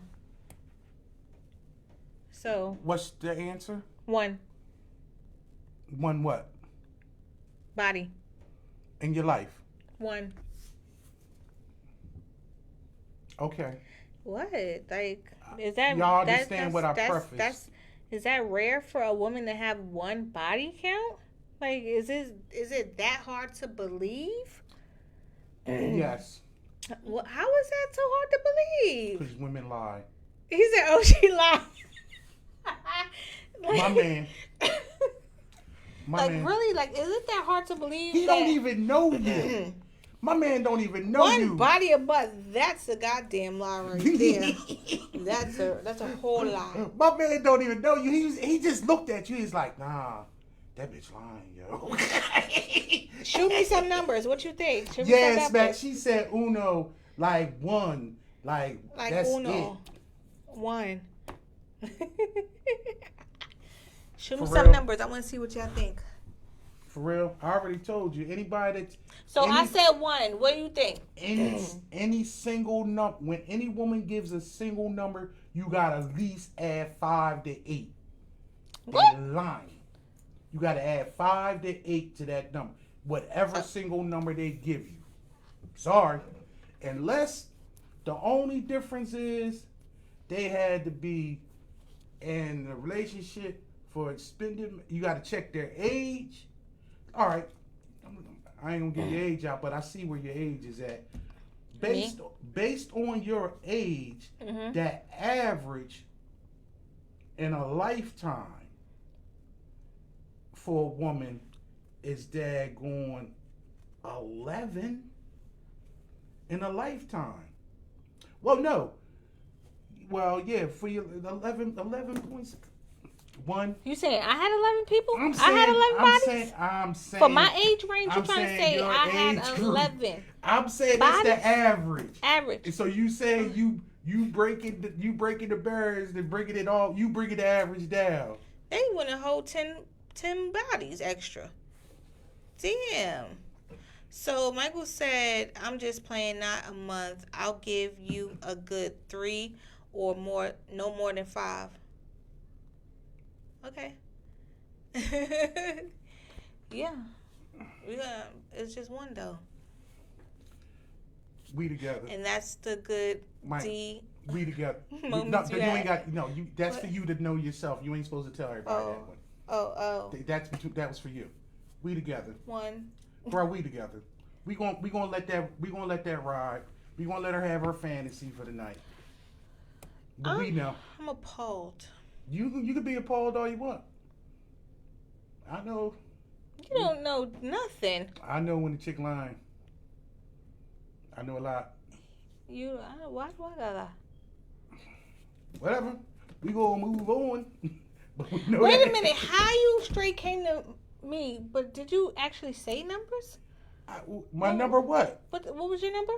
So, What's the answer? 1. One what? Body. In your life. 1. Okay. What? Like, is that... Y'all that- understand what I prefaced. Is that rare for a woman to have 1 body count? Like, is it that hard to believe? Yes. Well, how is that so hard to believe? Because women lie. He said, "Oh, she lied." My man. My Like man. really, like is it that hard to believe? He that don't even know you. My man don't even know one you. body of butt. That's a goddamn lie right there. that's a whole lie. My man don't even know you. He just looked at you. He's like, nah, that bitch lying, yo. Shoot me some numbers. What you think? Shoot me Yes, some man. numbers. She said uno, like 1, like that's uno. it. 1. Shoot me For some real? numbers. I want to see what y'all think. For real, I already told you. Anybody that So I said 1. What do you think? any single number, when any woman gives a single number, you gotta at least add 5 to 8. What? They're lying. You gotta add 5 to 8 to that number, whatever single number they give you. Sorry, unless the only difference is they had to be in a relationship for expended. You gotta check their age. All right, I ain't gonna give your age out, but I see where your age is at. Based on your age, that average in a lifetime for a woman is daggone 11 in a lifetime. Well, no. Well, yeah, for your 11.1. You saying I had 11 people? I'm saying, I had 11 bodies? I'm saying For my age range, I'm you're trying to saying say your I had age group. 11. I'm saying that's Bodies? the average. Average. So you saying you breaking the barriers and bringing it all. You bringing the average down. They want to hold 10 bodies extra. Damn. So Michael said, I'm just playing not a month. I'll give you a good 3 or more, no more than 5. Okay. Yeah. It's just 1 though. We together. And that's the good Mike, D We together. Moments you you ain't had. got no. You that's What? for you to know yourself. You ain't supposed to tell everybody that one. Oh. That was for you. We together, One. bro. We together. We gonna let that ride. We gonna let her have her fantasy for the night. But we know I'm appalled. you can be appalled all you want. I know. You don't know nothing. I know when the chick lying. I know a lot. Why do I gotta? Whatever. We gonna move on. But we know Wait that. a minute. How you straight came to me? But did you actually say numbers? My number what? What was your number?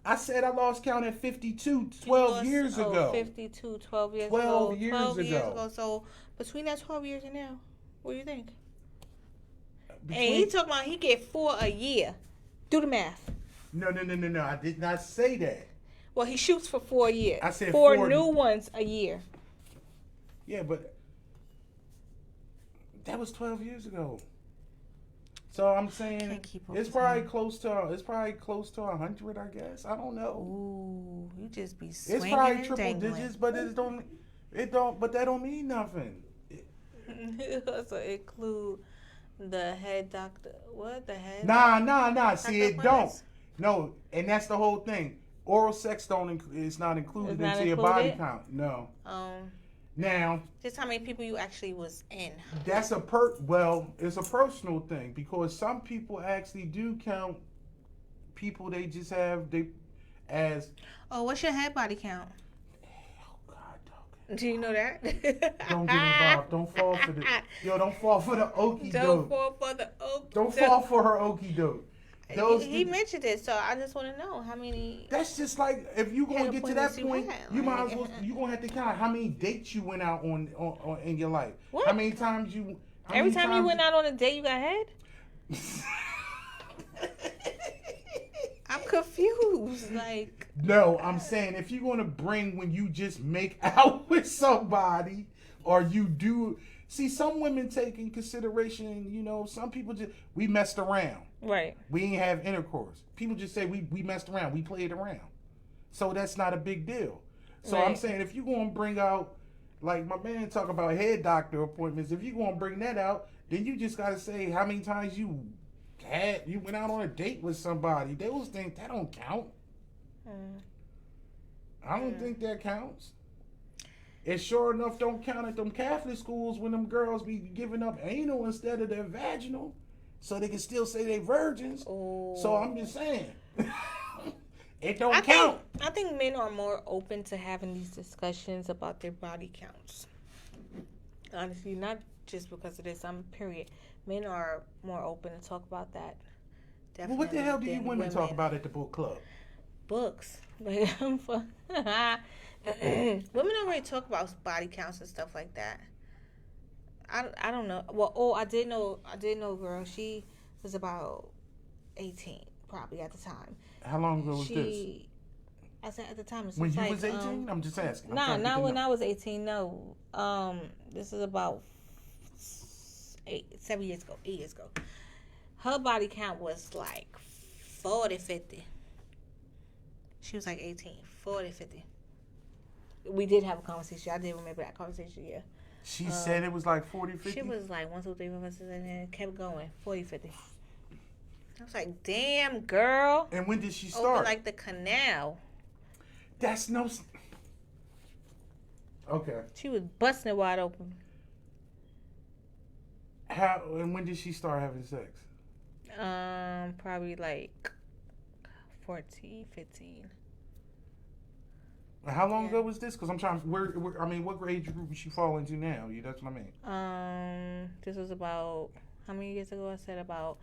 I said I lost count at 52 12 years ago. 52, 12 years 12 ago. years 12 years ago. ago. So between that 12 years and now, what do you think? Between- And he talking about he get 4 a year. Do the math. No. I did not say that. Well, he shoots for 4 years. I said 4 4 new ones a year. Yeah, but that was 12 years ago. So I'm saying Can't keep up it's with probably him. close to 100, I guess. I don't know. Ooh, you just be swinging It's probably and triple dangling. digits, but but that don't mean nothing. It also include the head doctor. What the head? Nah. See, it don't. appointments? No, and that's the whole thing. Oral sex is not included It's not into your body included? count. No. Um, Now, just how many people you actually was in. that's it's a personal thing because some people actually do count people they just have as Oh, what's your head body count? oh God, dog. Do you know that? Don't get involved. Don't fall for the don't fall for the okie Don't doke. fall for the oak. Don't fall for her okie doke. He mentioned it, so I just want to know how many. That's just like if you gonna Head get to that appointments you point, had, you might like- as well you gonna have to count how many dates you went out on in your life. What? How many times you? how Every many time you times went out on a date, you got head? I'm confused. Like, No, I'm saying if you're gonna bring when you just make out with somebody or you do see some women take in consideration, some people we messed around. right. We ain't have intercourse. People just say we messed around, we played around. So that's not a big deal. So I'm Right. saying if you're gonna bring out like my man talk about head doctor appointments, if you're gonna bring that out, then you just gotta say how many times you went out on a date with somebody. Those things that don't count. I don't think that counts. It sure enough don't count at them Catholic schools when them girls be giving up anal instead of their vaginal, so they can still say they virgins. Oh. So I'm just saying, it don't I count. think men are more open to having these discussions about their body counts. Honestly, not just because of this. Period. Men are more open to talk about that. Well, what the hell do you than women talk about at the book club? Books. Like, women already talk about body counts and stuff like that. I don't know. Well, I did know a girl. She was about 18, probably at the time. How long ago was this? I said at the time. When you was 18? I'm just asking. I'm Nah, trying to not get to when know. I was 18. No. This is about 7 years ago. 8 years ago. Her body count was like 40, 50. She was like 18, 40, 50. We did have a conversation. I did remember that conversation, yeah. She said it was like 40, 50? She was like 1, 2, 3, 4, 5, 6, 7, 8, kept going. 40, 50. I was like, damn, girl. And when did she Over start? like the canal. That's no... Okay. She was busting it wide open. How and when did she start having sex? Probably like 14, 15. How long Yeah. ago was this? Because I'm trying. What grade group does she fall into now? That's what I mean. This was about, how many years ago? I said about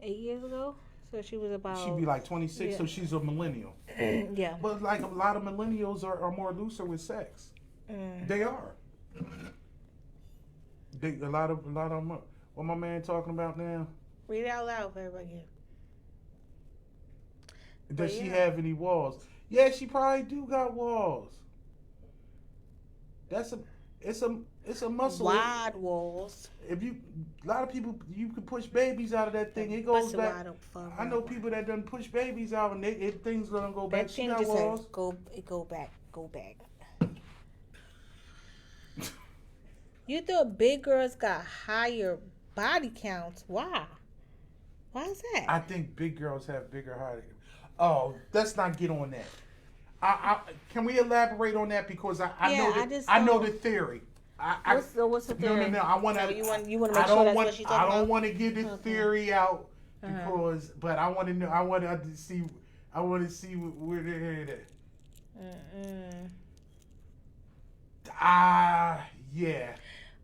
8 years ago. So she was about... She'd be like 26, yeah. so she's a millennial. yeah. But like a lot of millennials are more looser with sex. They are. A lot of them. What my man talking about now? Read it out loud for everybody. Does But she yeah. have any walls? Yeah, she probably do got walls. It's a muscle. Wide walls. A lot of people, you can push babies out of that thing. It goes Bust it back. wide open for I know people that done push babies out and things gonna go back. That She thing got just walls. says go back. go back. You thought big girls got higher body counts. Why? Why is that? I think big girls have bigger height. Oh, let's not get on that. I can we elaborate on that because I know the theory. What's the theory? No. I want to. So you want to make sure that's what she's talking about? I don't want to get the theory out because, but I want to know. I want to see. I want to see where they're headed. Yeah.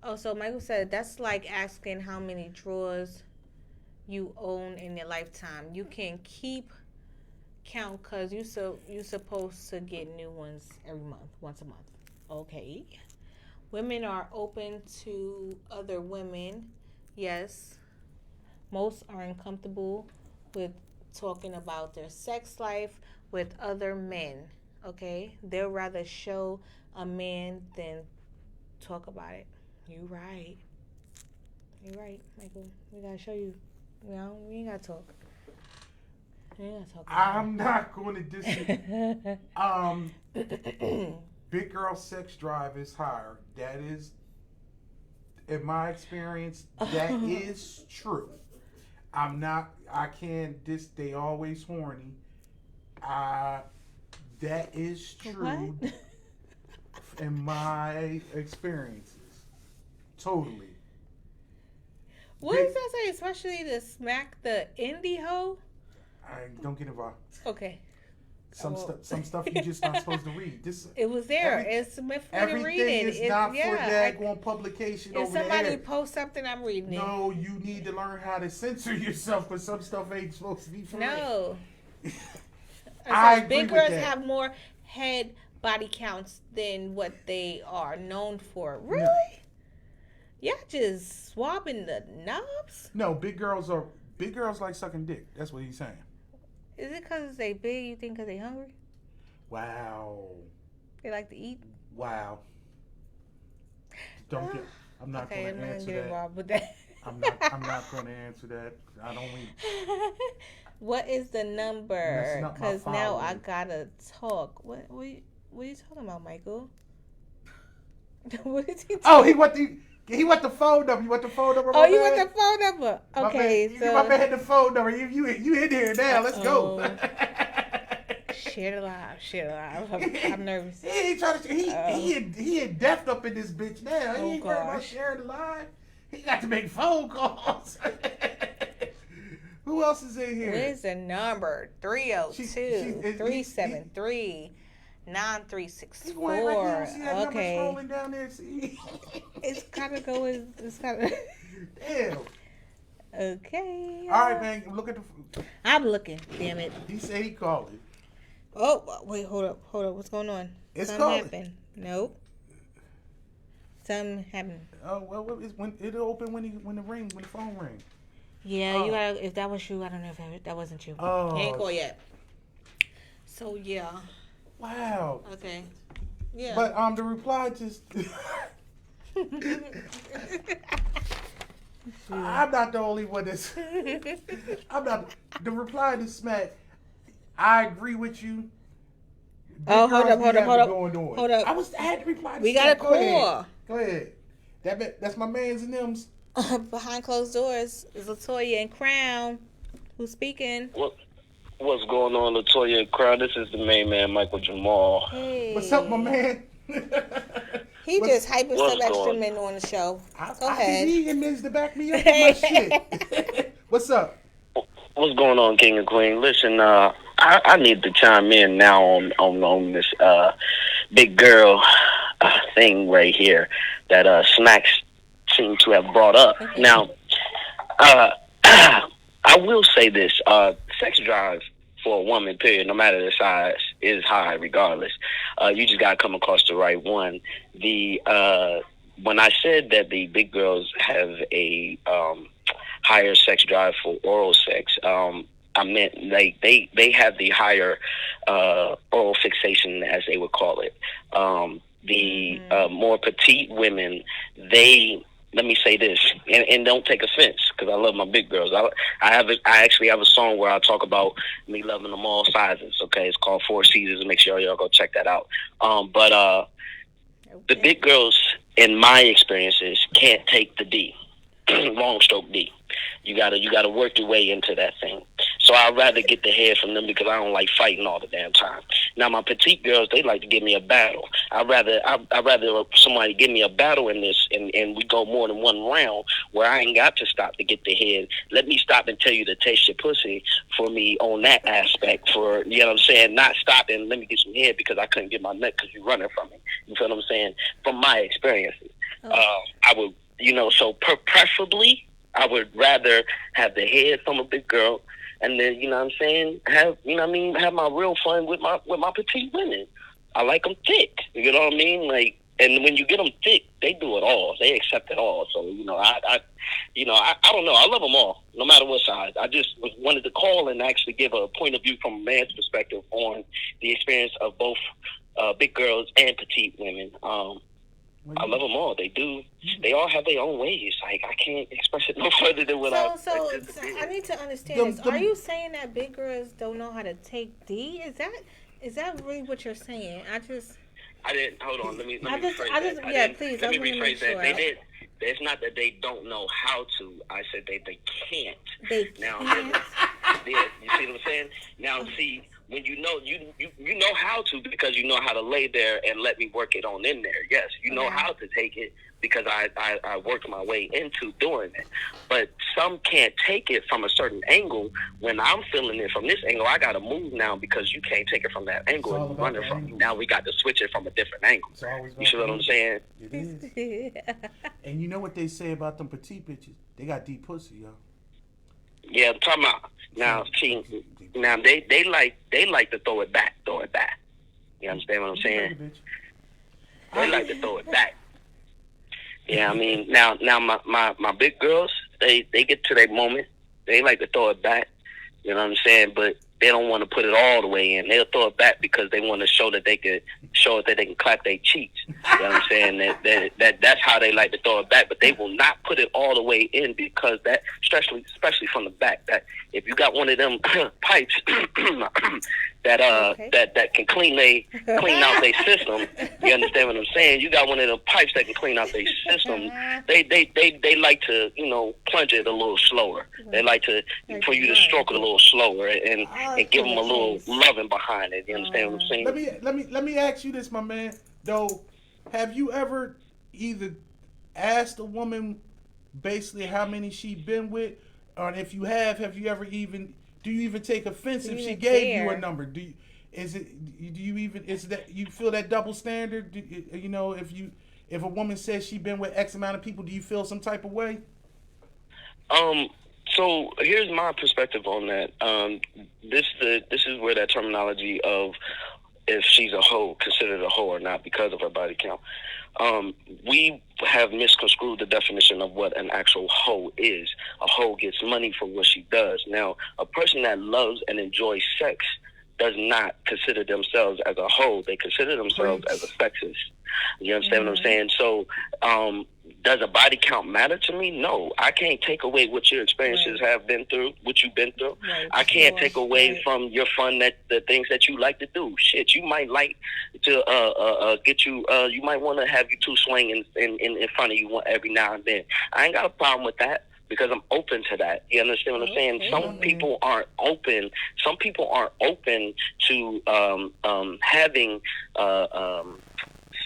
Oh, so Michael said that's like asking how many drawers you own in your lifetime. You can keep count because you're supposed to get new ones every month, once a month. Okay. Women are open to other women. Yes. Most are uncomfortable with talking about their sex life with other men. Okay. They'll rather show a man than talk about it. You're right, Michael. We gotta show you. You know, we ain't gotta talk. I'm not going to disagree. Big girl sex drive is higher. That is, in my experience, that is true. I can't they always horny. That is true. What? In my experiences. Totally. What does that say? Especially to smack the indie hoe? Don't get involved. Okay. Some stuff you're just not supposed to read. It was there. It's meant for the reading. Everything is not for daggone publication over there. If somebody posts something, I'm reading it. No, you need to learn how to censor yourself because some stuff ain't supposed to be for No. I agree big with girls that. have more head body counts than what they are known for. Really? Y'all just swabbing the knobs? No, big girls like sucking dick. That's what he's saying. Is it because they big? You think because they hungry? Wow. They like to eat? Wow. I'm not going to answer that. Involved with that. I'm not going to answer that. I don't mean. What is the number? Messing up my Because now I following. gotta talk. What are you talking about, Michael? What is he? Oh, he want the phone number. You want the phone number? Oh, you want the phone number? My Okay, man, so my man had the phone number. You in here now? Let's go. share the live. I'm nervous. He ain't trying to. He in depth up in this bitch now. He ain't worried about gosh. sharing the line. He got to make phone calls. Who else is in here? What is the number? 302-373-9364. Okay. Scrolling down there. See? It's kind of going. It's kind of. Damn. Okay. All right, man. Look at the. I'm looking. Damn it. He said he called it. Oh, wait. Hold up. What's going on? It's Something calling. happened. Nope. Something happened. Oh well, it'll open when the phone rings. Yeah, you gotta. If that was you, I don't know if that wasn't you. Oh. He ain't called yet. So yeah. Wow. Okay. Yeah. But the reply just. I'm not the only one that's. I'm not the reply to Smack. I agree with you. Oh, hold up. Hold up. I had to reply. To We Smack. got a call. Go ahead. That's my man's and them's. Behind closed doors is Latoya and Crown. Who's speaking? What's going on, Latoya and Crown? This is the main man, Michael Jamal. Hey. What's up, my man? He just hyping what's some extra going- men on the show. Go I ahead. need him to back me up with my shit. What's up? What's going on, King and Queen? Listen, I need to chime in now on this big girl thing right here that Smacks seem to have brought up. Now, I will say this: sex drive for a woman, period, no matter the size, is high regardless. You just gotta come across the right one. When I said that the big girls have a higher sex drive for oral sex, I meant like they have the higher oral fixation, as they would call it. The more petite women, they let me say this, and don't take offense, because I love my big girls. I actually have a song where I talk about me loving them all sizes. Okay, it's called Four Seasons. Make sure y'all go check that out. But the big girls, in my experiences, can't take the D, long stroke D. You gotta work your way into that thing. So I'd rather get the head from them because I don't like fighting all the damn time. Now my petite girls, they like to give me a battle. I'd rather somebody give me a battle in this, and we go more than one round where I ain't got to stop to get the head. Let me stop and tell you to taste your pussy for me on that aspect. For, you know what I'm saying? Not stopping. Let me get some head because I couldn't get my neck because you're running from me. You feel what I'm saying? From my experiences, I would, so preferably I would rather have the head from a big girl. And then, you know what I'm saying, have my real fun with my petite women. I like them thick. You know what I mean? Like, and when you get them thick, they do it all. They accept it all. So, I don't know. I love them all, no matter what size. I just wanted to call and actually give a point of view from a man's perspective on the experience of both big girls and petite women. I love them all. They do. They all have their own ways. Like, I can't express it no further than what I. So I need to understand this. Are you saying that big girls don't know how to take D? Is that really what you're saying? I didn't. Hold on. Let me rephrase that. Please. Let me rephrase that. They did. It's not that they don't know how to. I said they can't. They can't. You see what I'm saying? Now, see. When you know how to, because you know how to lay there and let me work it on in there. Yes, you know how to take it because I worked my way into doing it. But some can't take it from a certain angle. When I'm feeling it from this angle, I got to move now because you can't take it from that angle and run it from me. Now we got to switch it from a different angle. You see what I'm saying? It is. And you know what they say about them petite bitches? They got deep pussy, yo. Yeah, I'm talking about now. Now they like to throw it back. You understand what I'm saying? They like to throw it back. Yeah, I mean now my big girls, they get to that moment. They like to throw it back. You know what I'm saying? But they don't want to put it all the way in. They'll throw it back because they want to show that they can clap their cheeks. You know what I'm saying? That's how they like to throw it back. But they will not put it all the way in because that, especially from the back, that if you got one of them pipes that can clean out their system, you understand what I'm saying? You got one of them pipes that can clean out their system. They like to plunge it a little slower. They like for you to stroke it a little slower and give them a little loving behind it. You understand what I'm saying? Let me ask you this, my man. Though, have you ever either asked a woman basically how many she been with, or if you have you ever even take offense if she gave you a number? Do you feel that double standard? If a woman says she been with X amount of people, do you feel some type of way? So here's my perspective on that. This is where that terminology of if she's a hoe, considered a hoe or not because of her body count. We have misconstrued the definition of what an actual hoe is. A hoe gets money for what she does. Now, a person that loves and enjoys sex does not consider themselves as a hoe. They consider themselves as a sexist. You understand what I'm saying? So, does a body count matter to me? No. I can't take away what your experiences have been through, what you've been through. Right. I can't take away from your fun, the things that you like to do. Shit, you might like to you might want to have your two swing in front of you every now and then. I ain't got a problem with that because I'm open to that. You understand what I'm saying? Some people aren't open. Some people aren't open to having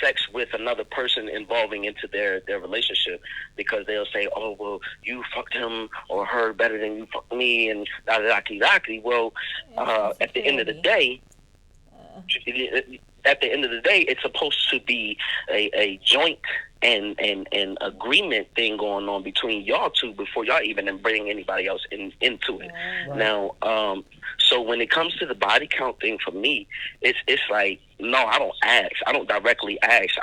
sex with another person involving into their relationship because they'll say, oh, well, you fucked him or her better than you fucked me and da-da-da-ki-da-ki. Well, at the end of the day, it's supposed to be a joint and agreement thing going on between y'all two before y'all even bring anybody else into it. Right. Now, so when it comes to the body count thing for me, it's like, no, I don't ask. I don't directly ask.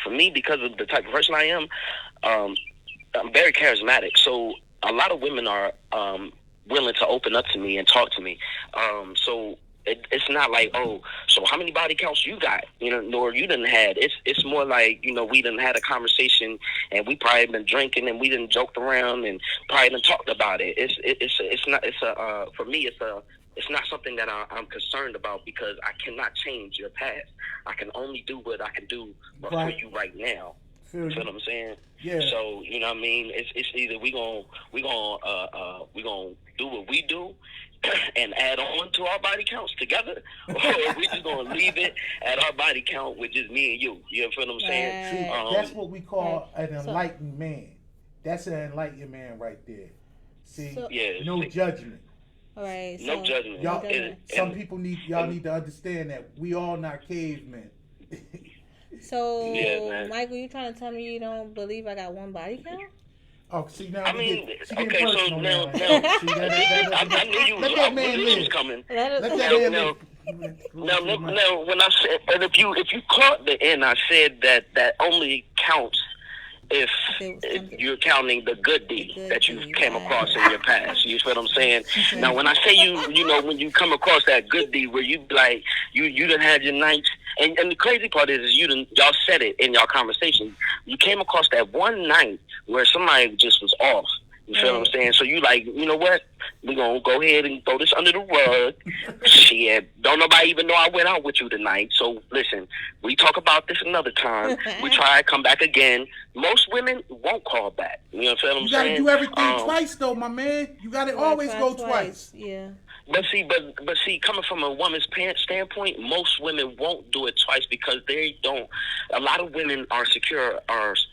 For me, because of the type of person I am, I'm very charismatic. So a lot of women are willing to open up to me and talk to me. So it's not like, oh, so how many body counts you got? You know, nor you done had. It's more like, you know, we done had a conversation and we probably been drinking and we done joked around and probably done talked about it. For me, it's not something that I'm concerned about because I cannot change your past. I can only do what I can do for you right now. You know what I'm saying? Yeah. So, you know what I mean? It's either we gonna do what we do and add on to our body counts together, or we just gonna leave it at our body count with just me and you. You feel what I'm saying? See, that's what we call an enlightened man. That's an enlightened man right there. See, no judgment. All right. No judgment. Y'all, some people need to understand that we all not cavemen. So, Michael, you trying to tell me you don't believe I got one body count? Oh, see now. I mean, okay, so now, I knew you. Let that man live. Coming. Let that man live. Now, when I said, and if you caught the end, I said that only counts if you're counting the good deed that you came across in your past. You feel what I'm saying? Now, when I say you know, when you come across that good deed where you like, you done had your nights, and the crazy part is y'all said it in y'all conversation. You came across that one night where somebody just was off. You feel what I'm saying? So you like, you know what? We're going to go ahead and throw this under the rug. Shit, don't nobody even know I went out with you tonight. So listen, we talk about this another time. We try to come back again. Most women won't call back. You know what I'm saying? You got to do everything twice though, my man. You got to always go twice. Yeah. But see, coming from a woman's standpoint, most women won't do it twice because they don't. A lot of women are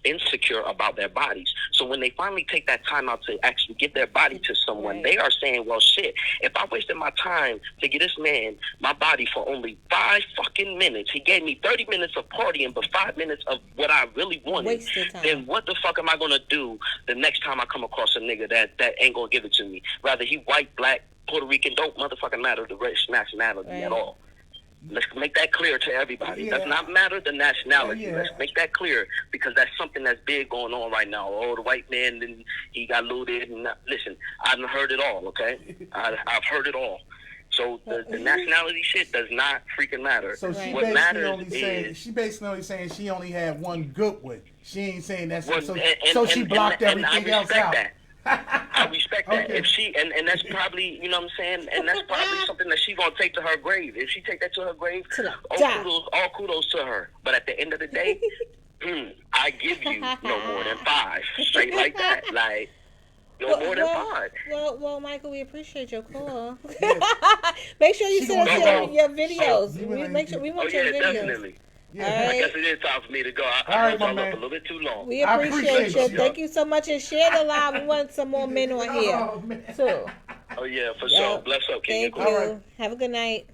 insecure about their bodies. So when they finally take that time out to actually give their body to someone, they are saying, well, shit, if I wasted my time to get this man my body for only 5 fucking minutes, he gave me 30 minutes of partying, but 5 minutes of what I really wanted, then what the fuck am I going to do the next time I come across a nigga that ain't going to give it to me? Rather he white, black, Puerto Rican, don't motherfucking matter the race, nationality at all. Let's make that clear to everybody. Does not matter the nationality. Let's make that clear because that's something that's big going on right now. Oh, the white man, and he got looted. And listen, I've heard it all. Okay, I've heard it all. So the nationality shit does not freaking matter. So she what matters she basically only saying she only had one good one. She ain't saying that's so she blocked everything else out. That. I respect that. If she and that's probably, you know what I'm saying, and that's probably something that she's gonna take to her grave. If she take that to her grave, all kudos to her. But at the end of the day, I give you no more than 5. Straight like that. Like no more than 5. Well, Michael, we appreciate your call. Make sure you send us your videos. We want your videos. Definitely. Yeah. I guess it is time for me to go. I hung up a little bit too long. We appreciate you. Thank you so much. And share the live. We want some more men on here, too. Oh, yeah, for sure. Bless up, King. Thank you. Right. Have a good night.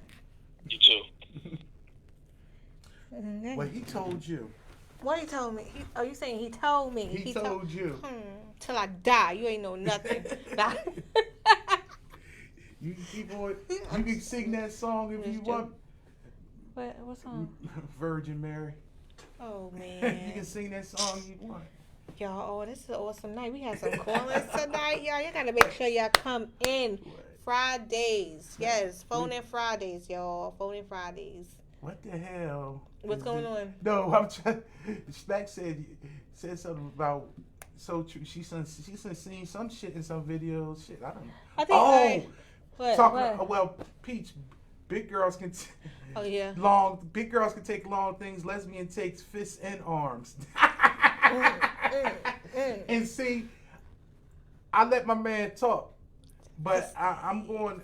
You too. Well, he told you. What he told me? You saying he told me? He told you. Till I die. You ain't know nothing. You can sing that song if you want. What song? Virgin Mary. Oh, man. You can sing that song you want. Y'all, this is an awesome night. We had some callers tonight, y'all. You got to make sure y'all come in Fridays. Yes, phone in Fridays, y'all. Phone in Fridays. What the hell? What's going on? No, I'm trying. Stack said something about she's seen some shit in some videos. Shit, I don't know. Well, Peach, big girls can. Big girls can take long things. Lesbian takes fists and arms. And see, I let my man talk, but I'm going,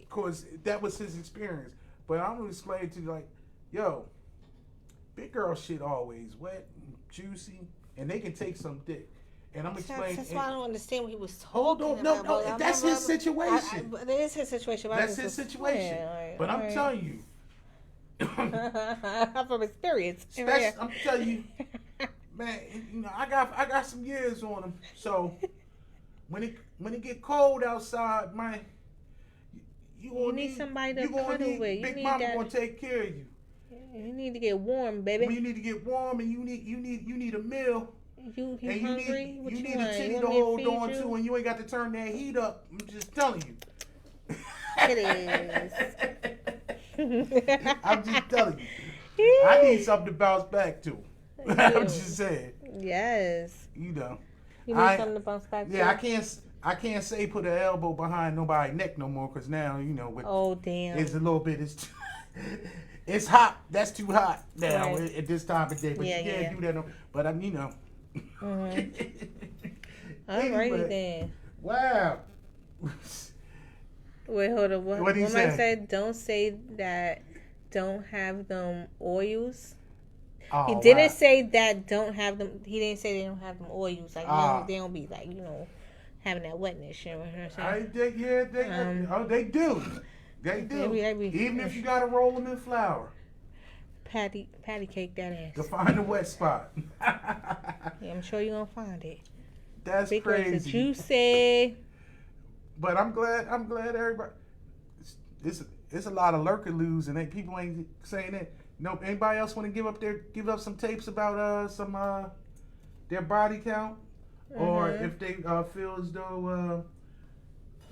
cause that was his experience. But I'm gonna explain to you, like, yo, big girl shit always wet, and juicy, and they can take some dick. And I'm explaining. That's why I don't understand what he was talking about. Hold on, no, that's his situation. It is his situation. That's his situation. But I'm telling you. From experience. I'm telling you, man. You know, I got some years on him. So when it get cold outside, man, you need somebody to cuddle with. Big Mama gonna take care of you. You need to get warm, baby. You need to get warm, and you need a meal. You hungry? You need a titty to hold on to, and you ain't got to turn that heat up. I'm just telling you. It is. I'm just telling you. I need something to bounce back to. I'm just saying. Yes. You know. You need something to bounce back to? Yeah, I can't say put an elbow behind nobody's neck no more because now, you know, with, Oh, damn. it's a little bit, it's hot. That's too hot now Right. at this time of day. But Yeah, you can't yeah. do that. No, but I'm, you know. Alrighty Anyway, then. Wow. Wait, hold on. What'd he What Mike say? said, don't say that don't have them oils. Oh, He didn't wow. say that don't have them. He didn't say they don't have them oils. Like, Ah. no, they don't be like, you know, having that wetness. You know what I'm saying? They do. They do. Maybe. Even if you got to roll them in flour Patty cake that ass. to find a wet spot. Yeah, I'm sure you're gonna find it. That's Because it's crazy. juicy. But I'm glad everybody. It's a lot of lurker-loos and people ain't saying that. No, anybody else want to give up some tapes about some their body count, or if they feel as though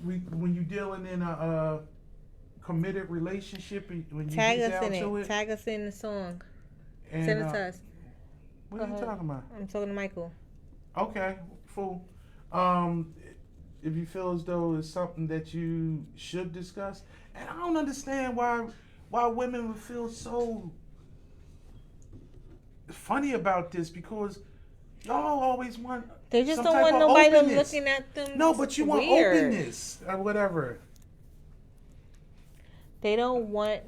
when you dealing in a committed relationship and when you Tag get us down in to it. it, Tag us in the song. and, Send it to us. What are you talking about? I'm talking to Michael. Okay, fool. If you feel as though it's something that you should discuss, and I don't understand why women would feel so funny about this, because y'all always want They just some don't type want of nobody openness. looking at them. No, but you want weird. openness or whatever. They don't want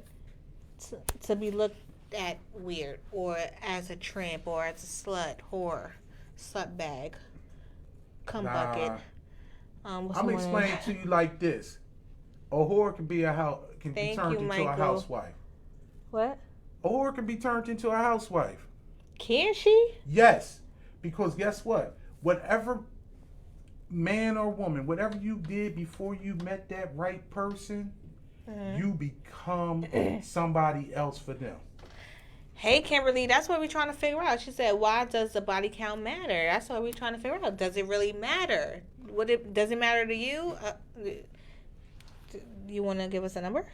to be looked at weird or as a tramp or as a slut, whore, slut bag, cum bucket. I'm gonna explain it to you like this: a whore can be Thank turned you, into Michael. a housewife. What? A whore can be turned into a housewife. Can she? Yes, because guess what? Whatever man or woman, whatever you did before you met that right person, you become somebody else for them. Hey, Kimberly, that's what we're trying to figure out. She said, why does the body count matter? That's what we're trying to figure out. Does it really matter? Does it matter to you? You want to give us a number?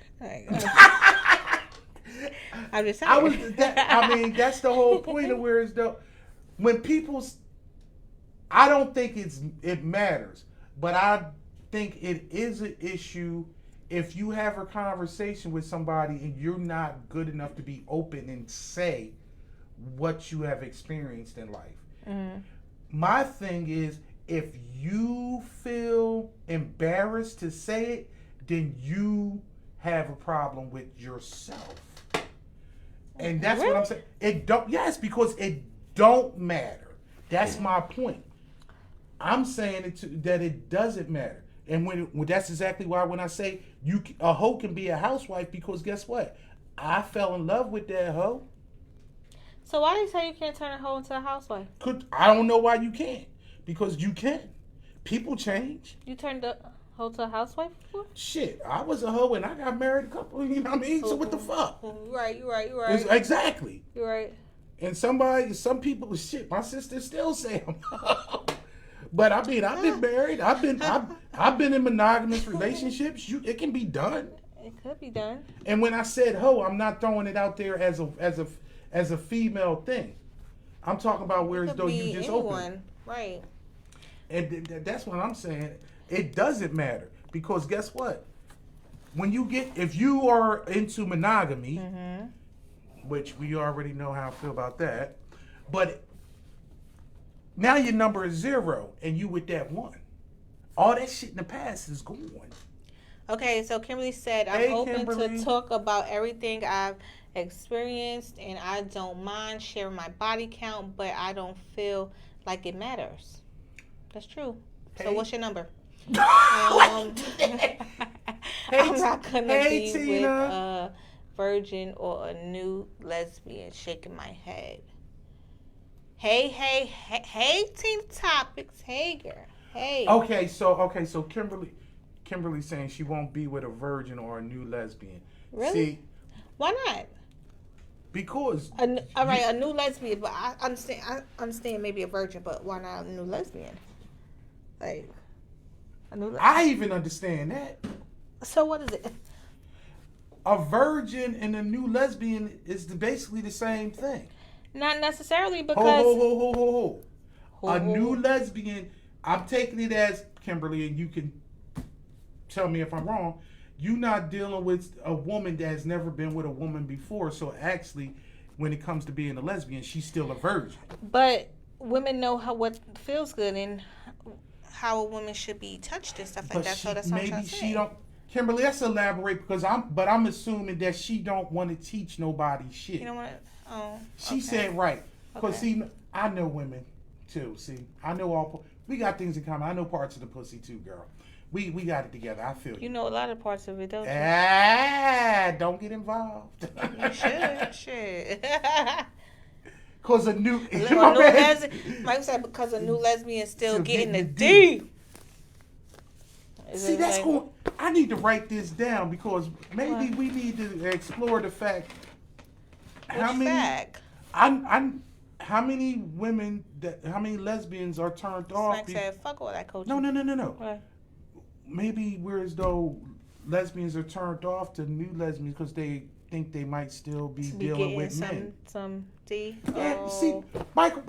I'm just saying. That's the whole point of where it's though. When I don't think it matters, but I think it is an issue if you have a conversation with somebody and you're not good enough to be open and say what you have experienced in life. My thing is, if you feel embarrassed to say it, then you have a problem with yourself. And that's what I'm saying. Because it don't matter. That's my point. I'm saying that it doesn't matter. And when that's exactly why when I say a hoe can be a housewife, because guess what? I fell in love with that hoe. So why do you say you can't turn a hoe into a housewife? I don't know why you can't. Because you can. People change. You turned a hoe to a housewife before? Shit, I was a hoe and I got married a couple, you know what I mean? So what the fuck? You're right. Exactly. You're right. And some people, shit, my sister still say I'm a hoe. But I mean, I've been married. I've been in monogamous relationships. It can be done. It could be done. And when I said hoe, I'm not throwing it out there as a female thing. I'm talking about where as though you just open. Right. And that's what I'm saying. It doesn't matter, because guess what? If you are into monogamy, which we already know how I feel about that, but now your number is 0 and you with that one. All that shit in the past is gone. Okay, so Kimberly said, I'm Hey, open Kimberly. to talk about everything I've experienced, and I don't mind sharing my body count, but I don't feel like it matters. That's true. So Hey. what's your number? I'm not going to be with Tina. a virgin or a new lesbian. Shaking my head. Hey, Teen Topics. Hey, girl. Hey. Okay, so Kimberly saying she won't be with a virgin or a new lesbian. Really? See, Why not? because All right, a new lesbian, but I understand maybe a virgin, but why not a new lesbian? Like a new. I even understand that. So what is it? a virgin and a new lesbian is basically the same thing. Not necessarily Ho, because ho. A new lesbian, I'm taking it as, Kimberly, and you can tell me if I'm wrong, you're not dealing with a woman that has never been with a woman before. So actually, when it comes to being a lesbian, she's still a virgin. But women know what feels good and how a woman should be touched and stuff like that. So that's what I'm trying to say. She don't. Kimberly, let's elaborate because I'm assuming that she don't want to teach nobody shit. You know what? Oh, She said right. Because see, I know women too. See, I know we got things in common. I know parts of the pussy too, girl. We got it together. I feel you. You know a lot of parts of it, don't you? Don't get involved. You should. Cause a new, Mike said because a new lesbian still getting the D. See, that's cool. I need to write this down because maybe we need to explore the fact. How many lesbians are turned off? Mike said, "Fuck all that coaching." No. What? Maybe whereas though lesbians are turned off to new lesbians because they think they might still be dealing with men. Some D. Yeah, see, Michael,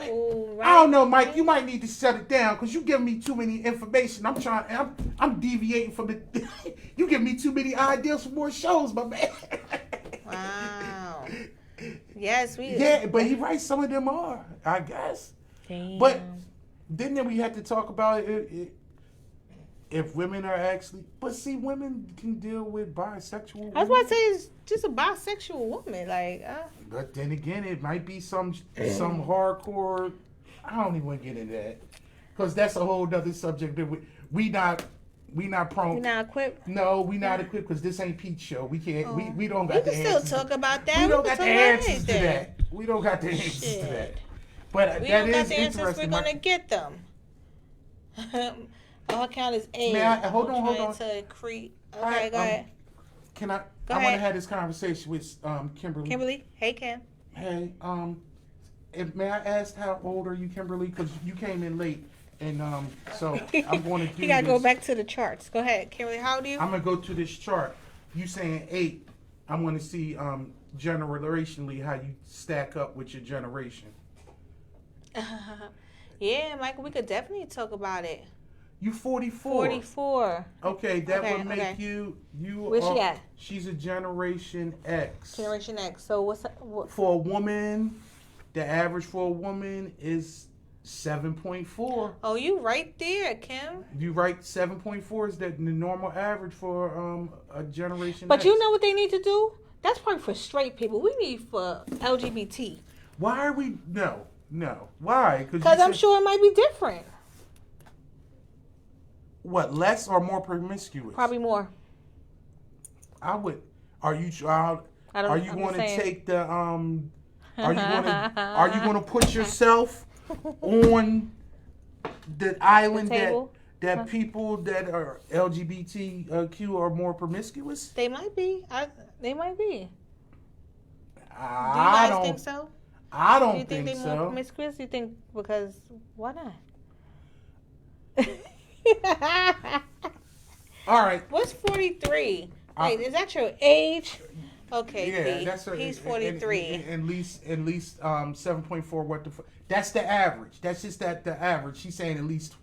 right. I don't know, Mike. You might need to shut it down because you giving me too many information. I'm deviating from the. You give me too many ideas for more shows, my man. Wow. Yes, we. Yeah, but he right. Some of them are, I guess. Damn. But then we had to talk about it. If women are actually, but see, women can deal with bisexual. I was about to say it's just a bisexual woman, like. But then again, it might be some hardcore. I don't even want to get into that because that's a whole other subject. That we not prone. You're not equipped. No, we not equipped because this ain't Pete's show. We can't. We don't got We the can answers. still talk about that. We don't got the answers to anything. that. We don't got the answers to Shit. that. But We that don't got is the answers. We're interesting. gonna get them. All I count is A. May I- hold on. Okay, go ahead. Can I? Go I want to ahead. have this conversation with Kimberly. Kimberly, hey Kim. Hey, may I ask how old are you, Kimberly? Because you came in late, and so I'm going to do. You gotta this. go back to the charts. Go ahead, Kimberly. How old are you? I'm gonna go to this chart. You saying 8? I'm gonna see generationally how you stack up with your generation. Yeah, Michael, we could definitely talk about it. You 44. 44. Okay, that Okay, would make okay. you. Where's she at? She's a Generation X. Generation X. So what? For a woman, the average for a woman is 7.4. Oh, you right there, Kim. You right, 7.4 is the normal average for a Generation But X. you know what they need to do? That's probably for straight people. We need for LGBT. Why are we no? Why? Because I'm sure it might be different. What, less or more promiscuous? Probably more. I would. Are you I'm going just to saying. take the Are you going to put yourself on the island table? that people that are LGBTQ are more promiscuous? They might be. They might be. Do you I guys don't think so? I Do don't you think think they're more so. promiscuous? You think because why not? All right. What's 43? Wait, is that your age? Okay, Yeah, P. that's He's 43. At least 7.4. What the? That's the average. That's just the average. She's saying at least.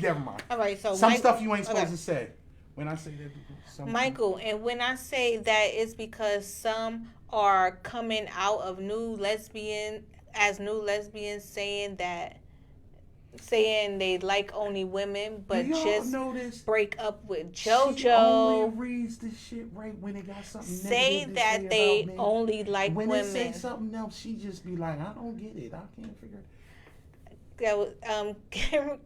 Never mind. All right, so Some stuff you ain't supposed okay. to say. When I say that, Michael, and when I say that, it's because some are coming out of new lesbians, saying they like only women, but just break up with JoJo. She only reads the shit right when it got something Say negative to that say they about me. only like when women. they say something else, she just be like, I don't get it. I can't figure it. That was,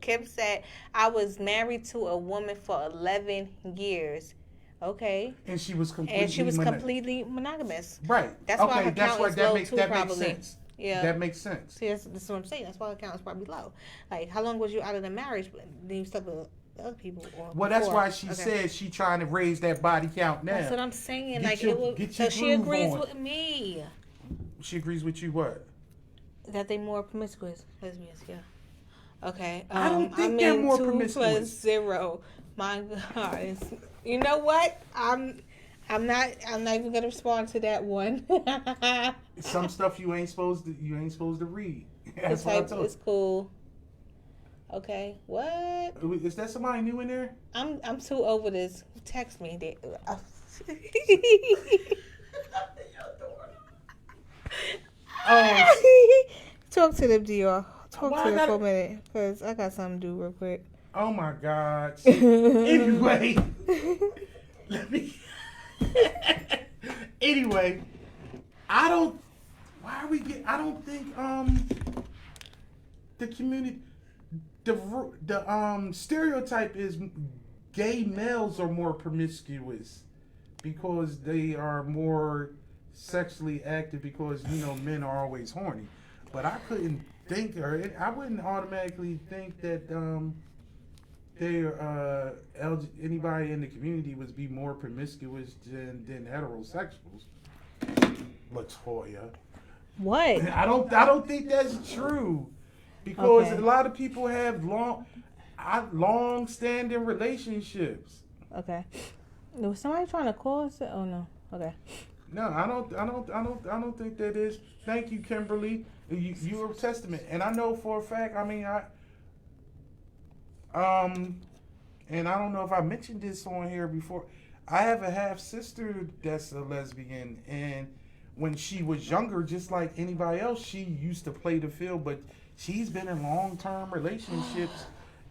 Kim said, I was married to a woman for 11 years. Okay. And she was completely completely monogamous. Right. That's why her that's count why is that low makes too, that probably. makes sense. Yeah. That makes sense. See, this is what I'm saying. That's why her count is probably low. Like, how long was you out of the marriage? But then you stuck with other people. Well, that's why she said she trying to raise that body count now. That's what I'm saying. Get Like, your- it will, get so your she groove agrees on. with me She agrees with you what? that they more promiscuous lesbians. Yeah. Okay. I don't think they're more 2 promiscuous. + 0. My God. You know what? I'm not even gonna respond to that one. Some stuff you ain't supposed to read. That's It's what I like, told it's cool. Okay, what? you. Is that somebody new in there? I'm too over this. Text me. Oh, Talk to them, Dior. Talk Why to I them gotta- for a minute, cause I got something to do real quick. oh my God. Anyway, let me. Anyway, I don't. Why are we get? I don't think the community, the stereotype is gay males are more promiscuous because they are more sexually active because men are always horny. But I couldn't think, or I wouldn't automatically think that anybody in the community would be more promiscuous than heterosexuals. Latoya, What? I don't think that's true because Okay. a lot of people have long-standing relationships. Okay. Was somebody trying to call us? Oh no. Okay. No, I don't think that is. Thank you, Kimberly. You are a testament, and I know for a fact. I mean, and I don't know if I mentioned this on here before. I have a half sister that's a lesbian, and when she was younger, just like anybody else, she used to play the field, but she's been in long-term relationships